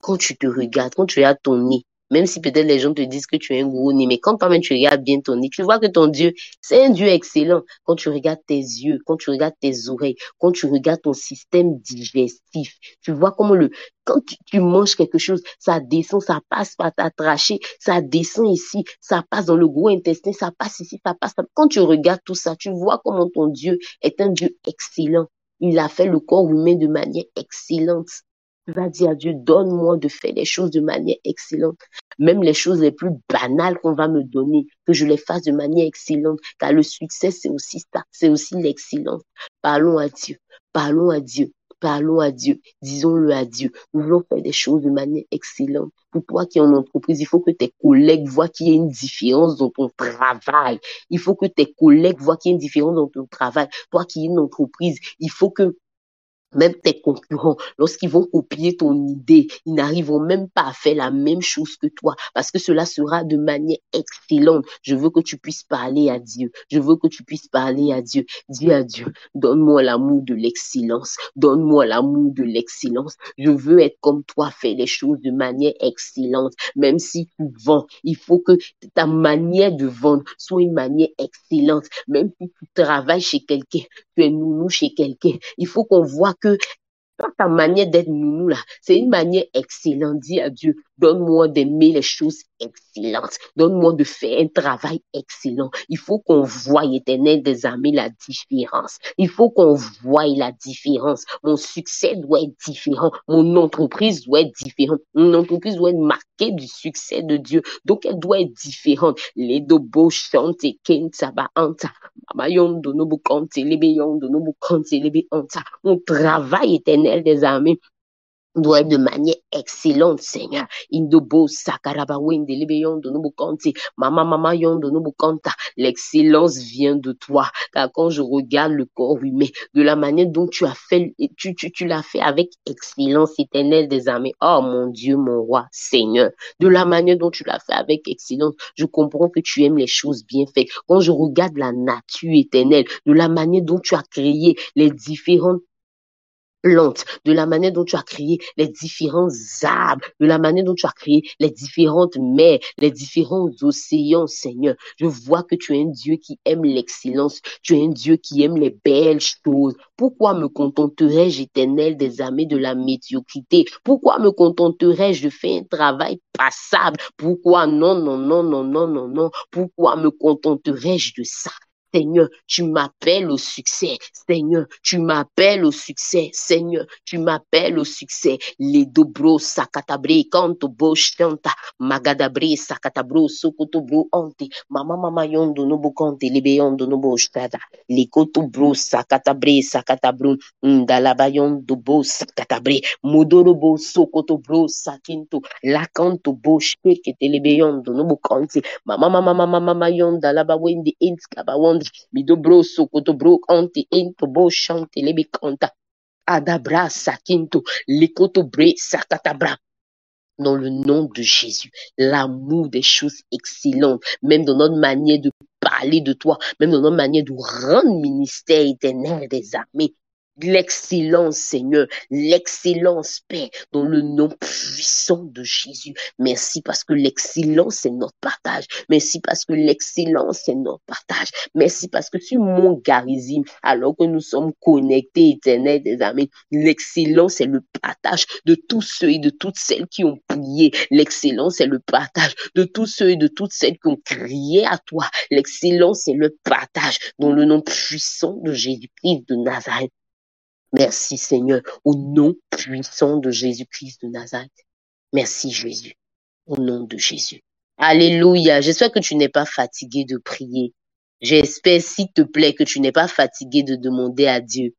S1: quand tu te regardes, quand tu regardes ton nez, même si peut-être les gens te disent que tu as un gros nez, mais quand toi-même tu regardes bien ton nez, tu vois que ton Dieu, c'est un Dieu excellent. Quand tu regardes tes yeux, quand tu regardes tes oreilles, quand tu regardes ton système digestif, tu vois comment quand tu manges quelque chose, ça descend, ça passe par ta trachée, ça descend ici, ça passe dans le gros intestin, ça passe ici, ça passe. Quand tu regardes tout ça, tu vois comment ton Dieu est un Dieu excellent. Il a fait le corps humain de manière excellente. Tu vas dire à Dieu, donne-moi de faire les choses de manière excellente. Même les choses les plus banales qu'on va me donner, que je les fasse de manière excellente. Car le succès, c'est aussi ça. C'est aussi l'excellence. Parlons à Dieu. Parlons à Dieu. Parlons à Dieu. Disons-le à Dieu. Nous voulons faire des choses de manière excellente. Pour toi qui es en entreprise, il faut que tes collègues voient qu'il y a une différence dans ton travail. Il faut que tes collègues voient qu'il y a une différence dans ton travail. Toi qui es une entreprise, il faut que Même tes concurrents, lorsqu'ils vont copier ton idée, ils n'arriveront même pas à faire la même chose que toi, parce que cela sera de manière excellente. Je veux que tu puisses parler à Dieu. Je veux que tu puisses parler à Dieu. Dis à Dieu, donne-moi l'amour de l'excellence. Donne-moi l'amour de l'excellence. Je veux être comme toi, faire les choses de manière excellente. Même si tu vends, il faut que ta manière de vendre soit une manière excellente. Même si tu travailles chez quelqu'un, tu es nounou chez quelqu'un, il faut qu'on voit que ta manière d'être nounou là, c'est une manière excellente. Dis à Dieu, donne-moi d'aimer les choses excellentes. Donne-moi de faire un travail excellent. Il faut qu'on voie, Éternel des armées, la différence. Il faut qu'on voie la différence. Mon succès doit être différent. Mon entreprise doit être différente. Mon entreprise doit être marquée du succès de Dieu. Donc, elle doit être différente. Les dobo chantent et kensaba anta. Mon travail éternel des armées doit être de manière excellente, Seigneur. Indobo sakarabawende lebeyon de nobukante, mama yon de nobukanta. L'excellence vient de toi. Car quand je regarde le corps humain, de la manière dont tu as fait, tu l'as fait avec excellence éternelle des armées. Oh mon Dieu, mon roi, Seigneur. De la manière dont tu l'as fait avec excellence, je comprends que tu aimes les choses bien faites. Quand je regarde la nature éternelle, de la manière dont tu as créé les différentes plantes, de la manière dont tu as créé les différents arbres, de la manière dont tu as créé les différentes mers, les différents océans, Seigneur. Je vois que tu es un Dieu qui aime l'excellence, tu es un Dieu qui aime les belles choses. Pourquoi me contenterais-je, éternel des armées, de la médiocrité? Pourquoi me contenterais-je de faire un travail passable? Pourquoi non, non, non, non, non, non, non? Pourquoi me contenterais-je de ça? Seigneur, tu m'appelles au succès. Seigneur, tu m'appelles au succès. Seigneur, tu m'appelles au succès. Les dobro sakatabre kanto boshanta magadabre sakatabro sokotobro ante mama yondo no bokante lebe yondo no boshtada les kotobro sakatabre sakatabro ndalaba yondo bo sakatabre modorobo sokotobro sakinto lakanto boshke lebe yondo no bokante mama yonda laba wende inskaba wonda midobro sokotobro ante into bo shante lebe kanta adabra sakinto lekotobre sakatabra. Dans le nom de Jésus, l'amour des choses excellentes, même dans notre manière de parler de toi, même dans notre manière de rendre ministère éternel des armées, l'excellence, Seigneur, l'excellence, Père, dans le nom puissant de Jésus. Merci parce que l'excellence, c'est notre partage. Merci parce que l'excellence, c'est notre partage. Merci parce que sur mon charisme, alors que nous sommes connectés, éternel des armées, l'excellence, c'est le partage de tous ceux et de toutes celles qui ont prié. L'excellence, c'est le partage de tous ceux et de toutes celles qui ont crié à toi. L'excellence, c'est le partage dans le nom puissant de Jésus-Christ de Nazareth. Merci Seigneur, au nom puissant de Jésus-Christ de Nazareth. Merci Jésus, au nom de Jésus. Alléluia. J'espère que tu n'es pas fatigué de prier. J'espère, s'il te plaît, que tu n'es pas fatigué de demander à Dieu.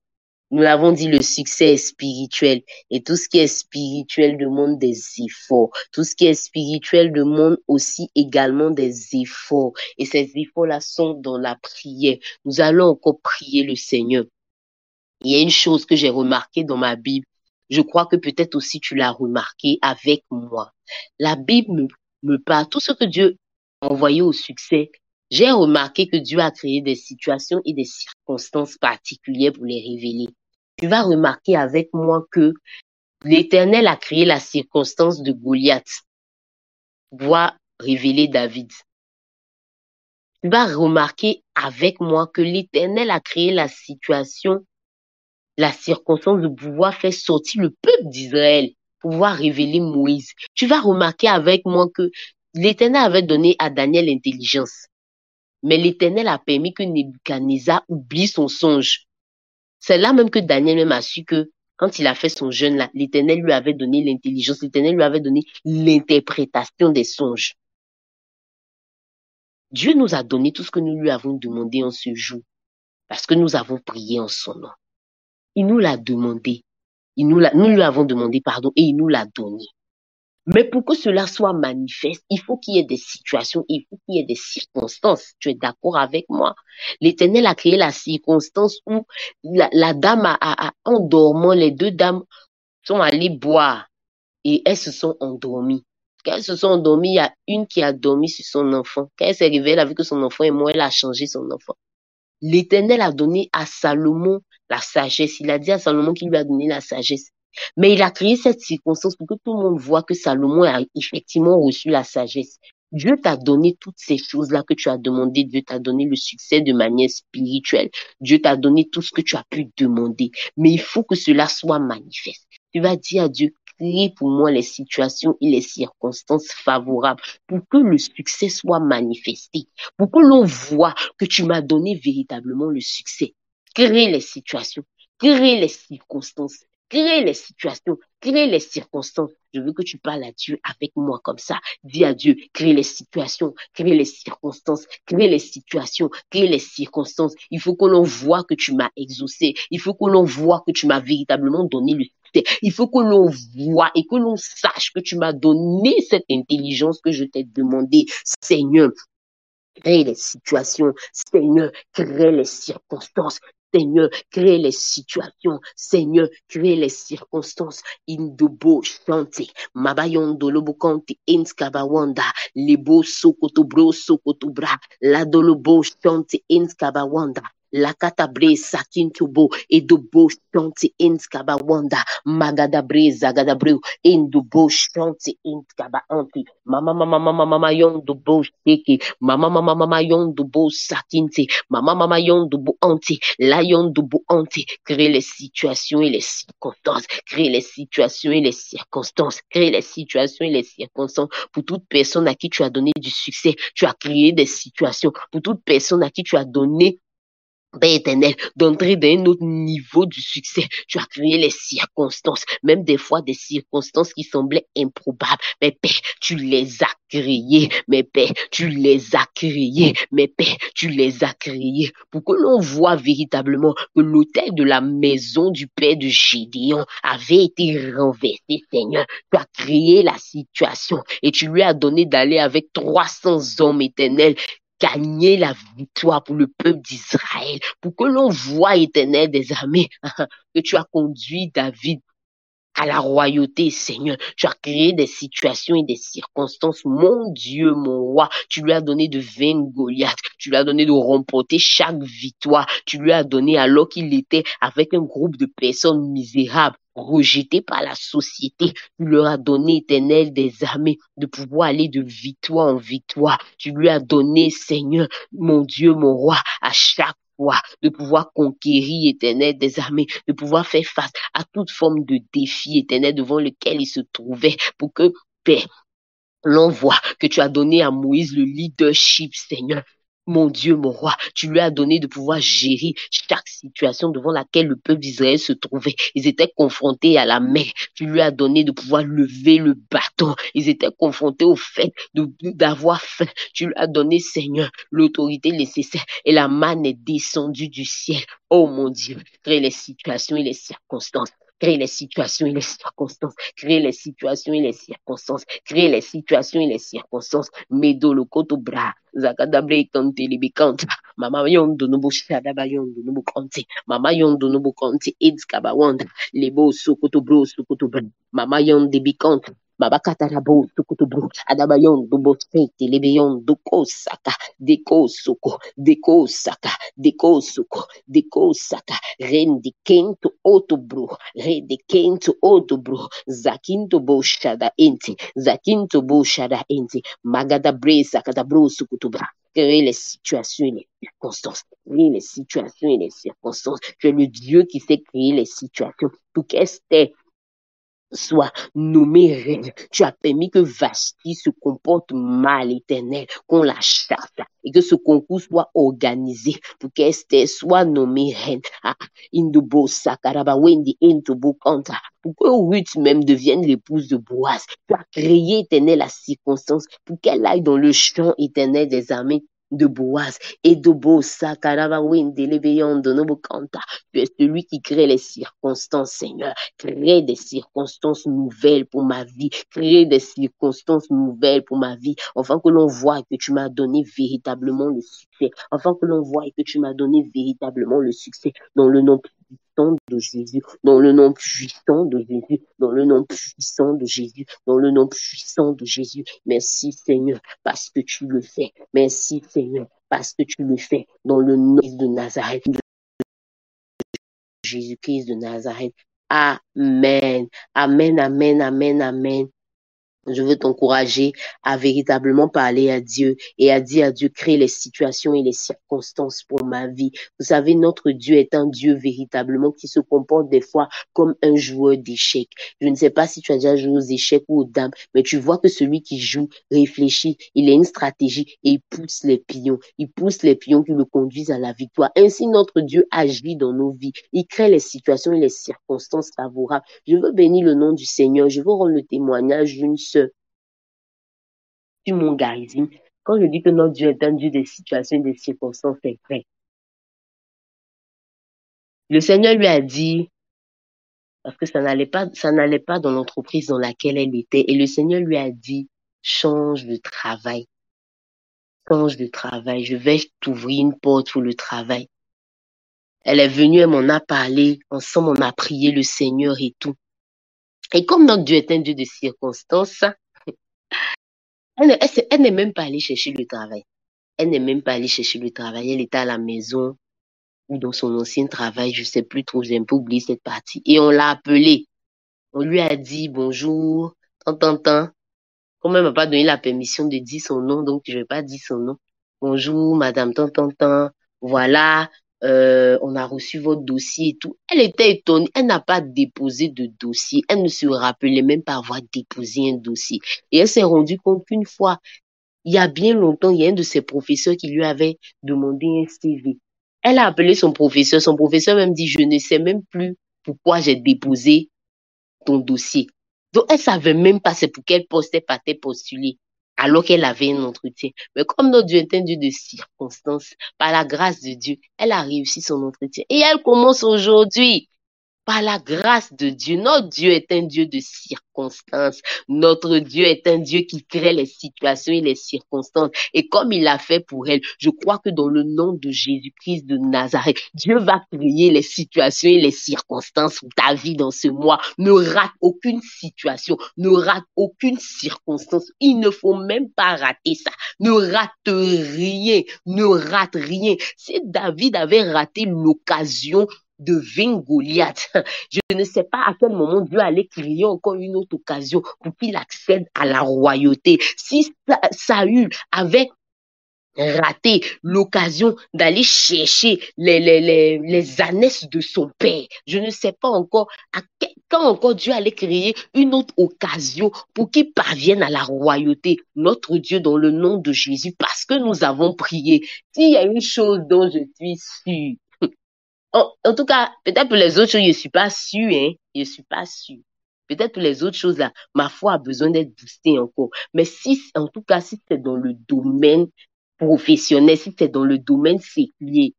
S1: Nous l'avons dit, le succès est spirituel. Et tout ce qui est spirituel demande des efforts. Tout ce qui est spirituel demande aussi également des efforts. Et ces efforts-là sont dans la prière. Nous allons encore prier le Seigneur. Il y a une chose que j'ai remarquée dans ma Bible. Je crois que peut-être aussi tu l'as remarqué avec moi. La Bible me parle, tout ce que Dieu a envoyé au succès. J'ai remarqué que Dieu a créé des situations et des circonstances particulières pour les révéler. Tu vas remarquer avec moi que l'Éternel a créé la circonstance de Goliath pour pouvoir révéler David. Tu vas remarquer avec moi que l'Éternel a créé la situation, la circonstance de pouvoir faire sortir le peuple d'Israël, pouvoir révéler Moïse. Tu vas remarquer avec moi que l'Éternel avait donné à Daniel l'intelligence. Mais l'Éternel a permis que Nebuchadnezzar oublie son songe. C'est là même que Daniel même a su que quand il a fait son jeûne là, l'Éternel lui avait donné l'intelligence, l'Éternel lui avait donné l'interprétation des songes. Dieu nous a donné tout ce que nous lui avons demandé en ce jour, parce que nous avons prié en son nom. Il nous l'a demandé. Nous lui avons demandé pardon et il nous l'a donné. Mais pour que cela soit manifeste, il faut qu'il y ait des situations, il faut qu'il y ait des circonstances. Tu es d'accord avec moi? L'Éternel a créé la circonstance où la dame en dormant, les deux dames sont allées boire et elles se sont endormies. Quand elles se sont endormies, il y a une qui a dormi sur son enfant. Quand elle s'est réveillée, elle a vu que son enfant est mort, elle a changé son enfant. L'Éternel a donné à Salomon la sagesse. Il a dit à Salomon qu'il lui a donné la sagesse. Mais il a créé cette circonstance pour que tout le monde voit que Salomon a effectivement reçu la sagesse. Dieu t'a donné toutes ces choses-là que tu as demandé. Dieu t'a donné le succès de manière spirituelle. Dieu t'a donné tout ce que tu as pu demander. Mais il faut que cela soit manifeste. Tu vas dire à Dieu, crée pour moi les situations et les circonstances favorables pour que le succès soit manifesté, pour que l'on voit que tu m'as donné véritablement le succès. Crée les situations, crée les circonstances, crée les situations, crée les circonstances. Je veux que tu parles à Dieu avec moi comme ça. Dis à Dieu, crée les situations, crée les circonstances, crée les situations, crée les circonstances. Il faut que l'on voit que tu m'as exaucé. Il faut que l'on voit que tu m'as véritablement donné le succès. Il faut que l'on voit et que l'on sache que tu m'as donné cette intelligence que je t'ai demandé. Seigneur, crée les situations. Seigneur, crée les circonstances. Seigneur, crée les situations. Seigneur, crée les circonstances. Indobo chante. Mabayondo lobo kanti inskabawanda. Lebo sokotobro sokotobra. Ladolobo chante inskabawanda. La katabre sakintubo edobo chante inskabawanda. Magadabre zagadabre endobo chante inskabaanti. Mama yondo bo sheke. Mama yondo bo sakinte. Mama yondo bo anti. La yondo bo anti. Crée les situations et les circonstances. Crée les situations et les circonstances. Crée les situations et les circonstances. Pour toute personne à qui tu as donné du succès, tu as créé des situations. Pour toute personne à qui tu as donné Père éternel, d'entrer dans un autre niveau du succès. Tu as créé les circonstances, même des fois des circonstances qui semblaient improbables. Mais Père, tu les as créées. Mais Père, tu les as créées. Mais Père, tu les as créées. Pour que l'on voit véritablement que l'autel de la maison du Père de Gédéon avait été renversé, Seigneur. Tu as créé la situation et tu lui as donné d'aller avec 300 hommes éternels gagner la victoire pour le peuple d'Israël, pour que l'on voit, éternel des armées, que tu as conduit David à la royauté, Seigneur. Tu as créé des situations et des circonstances. Mon Dieu, mon roi, tu lui as donné de vaincre Goliath. Tu lui as donné de remporter chaque victoire. Tu lui as donné alors qu'il était avec un groupe de personnes misérables, rejetées par la société. Tu leur as donné, éternel des armées, de pouvoir aller de victoire en victoire. Tu lui as donné, Seigneur, mon Dieu, mon roi, à chaque de pouvoir conquérir, éternel des armées, de pouvoir faire face à toute forme de défi, éternel, devant lequel il se trouvait, pour que, Père, l'on voit que tu as donné à Moïse le leadership, Seigneur. Mon Dieu, mon roi, tu lui as donné de pouvoir gérer chaque situation devant laquelle le peuple d'Israël se trouvait. Ils étaient confrontés à la mer. Tu lui as donné de pouvoir lever le bâton. Ils étaient confrontés au fait d'avoir faim. Tu lui as donné, Seigneur, l'autorité nécessaire et la manne est descendue du ciel. Oh mon Dieu, crée les situations et les circonstances. Crée les situations et les circonstances. Crée les situations et les circonstances. Crée les situations et les circonstances. Medolo koto bra. Zakadabre kante libikante. Mama yondo nubu shadaba yondo nubu kante. Mama yondo nubu kante. Edskaba wanda. Lebo sokoto bro sokoto bra. Mama yondo bikante. Baba katarabo sokoto bro. Adaba yondo bo fete lebe yondo kosaka. Deko soko. Deko saka. Deko soko. Deko saka. Rendi kento otobro. Rede kento otobro. Zakinto bo shada enti. Zakinto bo shada enti. Magada bresa katabro sukutubra. Créer les situations et les circonstances. Créer les situations et les circonstances. Tu es le Dieu qui sait créer les situations. Pour qu'Esther soit nommé reine. Tu as permis que Vashti se comporte mal, éternel, qu'on la chasse et que ce concours soit organisé pour qu'Esther soit nommée reine. Indobo Sakaraba Wendi Intobo Kanta. Pour que Ruth même devienne l'épouse de Boaz. Tu as créé, éternel, la circonstance pour qu'elle aille dans le champ éternel des armées de Boaz et de Bosa, tu es celui qui crée les circonstances, Seigneur. Crée des circonstances nouvelles pour ma vie. Crée des circonstances nouvelles pour ma vie. Afin que l'on voit que tu m'as donné véritablement le succès. Afin que l'on voit que tu m'as donné véritablement le succès. Dans le nom puissant de Jésus. Dans le nom puissant de Jésus. Dans le nom puissant de Jésus. Dans le nom puissant de Jésus. Merci, Seigneur, parce que tu le fais. Merci, Seigneur, parce que tu le fais. Dans le nom de Nazareth. Jésus-Christ de Nazareth. Amen. Amen, amen, amen, amen. Je veux t'encourager à véritablement parler à Dieu et à dire à Dieu, crée les situations et les circonstances pour ma vie. Vous savez, notre Dieu est un Dieu véritablement qui se comporte des fois comme un joueur d'échecs. Je ne sais pas si tu as déjà joué aux échecs ou aux dames, mais tu vois que celui qui joue réfléchit, il a une stratégie et il pousse les pions. Il pousse les pions qui le conduisent à la victoire. Ainsi, notre Dieu agit dans nos vies. Il crée les situations et les circonstances favorables. Je veux bénir le nom du Seigneur. Je veux rendre le témoignage d'une sœur sur mon garisme. Quand je dis que notre Dieu est un Dieu des situations et des circonstances, c'est vrai. Le Seigneur lui a dit, parce que ça n'allait pas dans l'entreprise dans laquelle elle était, et le Seigneur lui a dit, change de travail. Change de travail. Je vais t'ouvrir une porte pour le travail. Elle est venue, elle m'en a parlé. Ensemble, on a prié le Seigneur et tout. Et comme notre Dieu est un Dieu de circonstances, elle n'est même pas allée chercher le travail. Elle n'est même pas allée chercher le travail. Elle était à la maison ou dans son ancien travail. Je sais plus trop. J'ai un peu oublié cette partie. Et on l'a appelée. On lui a dit bonjour, tant. Comme elle m'a pas donné la permission de dire son nom, donc je vais pas dire son nom. Bonjour, madame tant. Voilà, on a reçu votre dossier et tout. Elle était étonnée. Elle n'a pas déposé de dossier. Elle ne se rappelait même pas avoir déposé un dossier. Et elle s'est rendue compte qu'une fois, il y a bien longtemps, il y a un de ses professeurs qui lui avait demandé un CV. Elle a appelé son professeur. Son professeur même dit, je ne sais même plus pourquoi j'ai déposé ton dossier. Donc, elle savait même pas c'est pour quel poste elle partait postuler, alors qu'elle avait un entretien. Mais comme notre Dieu est un Dieu de circonstances, par la grâce de Dieu, elle a réussi son entretien. Et elle commence aujourd'hui. Par la grâce de Dieu, notre Dieu est un Dieu de circonstances. Notre Dieu est un Dieu qui crée les situations et les circonstances. Et comme il l'a fait pour elle, je crois que dans le nom de Jésus-Christ de Nazareth, Dieu va créer les situations et les circonstances pour ta vie dans ce mois. Ne rate aucune situation, ne rate aucune circonstance. Il ne faut même pas rater ça. Ne rate rien, ne rate rien. Si David avait raté l'occasion de vaincre Goliath. Je ne sais pas à quel moment Dieu allait créer encore une autre occasion pour qu'il accède à la royauté. Si Saül avait raté l'occasion d'aller chercher les ânesses de son père, je ne sais pas encore quand encore Dieu allait créer une autre occasion pour qu'il parvienne à la royauté. Notre Dieu, dans le nom de Jésus, parce que nous avons prié. S'il y a une chose dont je suis sûre, en tout cas, peut-être pour les autres choses, je suis pas sûre, hein. Je suis pas sûre. Peut-être pour les autres choses là, ma foi a besoin d'être boostée encore. Mais si, en tout cas, si c'est dans le domaine professionnel, si c'est dans le domaine séculier,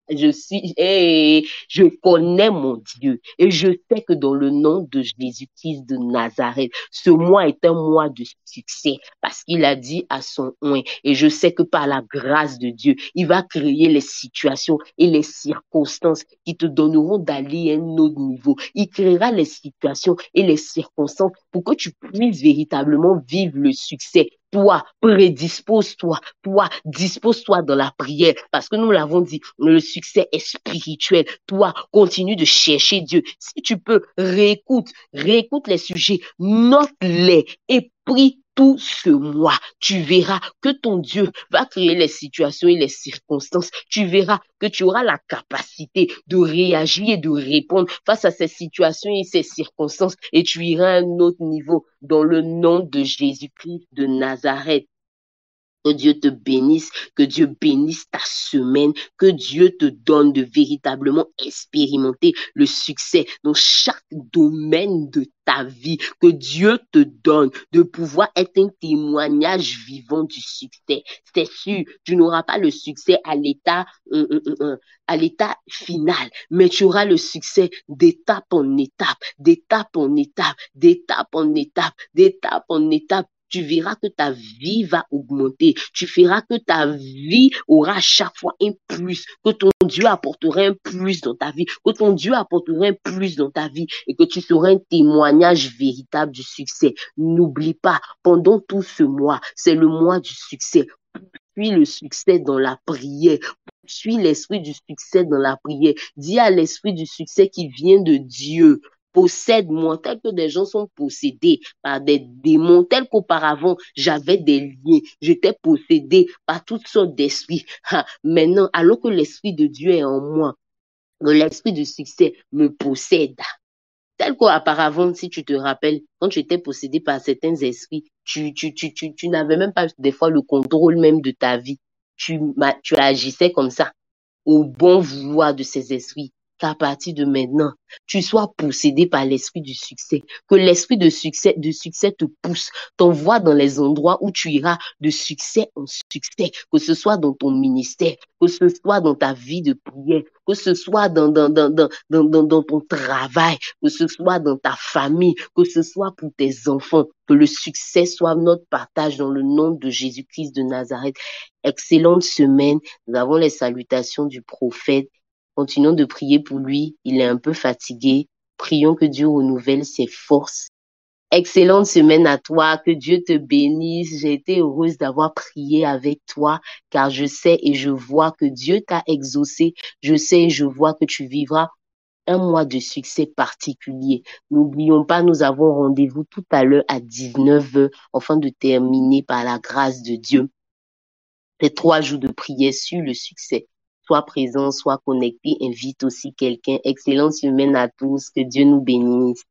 S1: je connais mon Dieu et je sais que dans le nom de Jésus-Christ de Nazareth, ce mois est un mois de succès parce qu'il a dit à son oint et je sais que par la grâce de Dieu, il va créer les situations et les circonstances qui te donneront d'aller à un autre niveau. Il créera les situations et les circonstances pour que tu puisses véritablement vivre le succès. Toi, prédispose-toi. Toi, dispose-toi dans la prière. Parce que nous l'avons dit, le succès est spirituel. Toi, continue de chercher Dieu. Si tu peux, réécoute les sujets, note-les et prie tout ce mois. Tu verras que ton Dieu va créer les situations et les circonstances. Tu verras que tu auras la capacité de réagir et de répondre face à ces situations et ces circonstances et tu iras à un autre niveau dans le nom de Jésus-Christ de Nazareth. Que Dieu te bénisse, que Dieu bénisse ta semaine, que Dieu te donne de véritablement expérimenter le succès dans chaque domaine de ta vie, que Dieu te donne de pouvoir être un témoignage vivant du succès. C'est sûr, tu n'auras pas le succès à l'état final, mais tu auras le succès d'étape en étape, d'étape en étape, d'étape en étape, d'étape en étape. Tu verras que ta vie va augmenter. Tu verras que ta vie aura à chaque fois un plus, que ton Dieu apportera un plus dans ta vie, que ton Dieu apportera un plus dans ta vie et que tu seras un témoignage véritable du succès. N'oublie pas, pendant tout ce mois, c'est le mois du succès. Puis le succès dans la prière. Suis l'esprit du succès dans la prière. Dis à l'esprit du succès qui vient de Dieu. Possède-moi, tel que des gens sont possédés par des démons, tel qu'auparavant j'avais des liens, j'étais possédé par toutes sortes d'esprits. Maintenant, alors que l'esprit de Dieu est en moi, l'esprit du succès me possède. Tel qu'auparavant, si tu te rappelles, quand tu étais possédé par certains esprits, tu n'avais même pas des fois le contrôle même de ta vie. Tu agissais comme ça, au bon vouloir de ces esprits. Qu'à partir de maintenant, tu sois possédé par l'esprit du succès. Que l'esprit de succès te pousse, t'envoie dans les endroits où tu iras de succès en succès. Que ce soit dans ton ministère, que ce soit dans ta vie de prière, que ce soit dans ton travail, que ce soit dans ta famille, que ce soit pour tes enfants. Que le succès soit notre partage dans le nom de Jésus-Christ de Nazareth. Excellente semaine. Nous avons les salutations du prophète. Continuons de prier pour lui. Il est un peu fatigué. Prions que Dieu renouvelle ses forces. Excellente semaine à toi. Que Dieu te bénisse. J'ai été heureuse d'avoir prié avec toi car je sais et je vois que Dieu t'a exaucé. Je sais et je vois que tu vivras un mois de succès particulier. N'oublions pas, nous avons rendez-vous tout à l'heure à 19h afin de terminer par la grâce de Dieu les 3 jours de prière sur le succès. Sois présent, sois connecté, invite aussi quelqu'un. Excellente semaine à tous, que Dieu nous bénisse.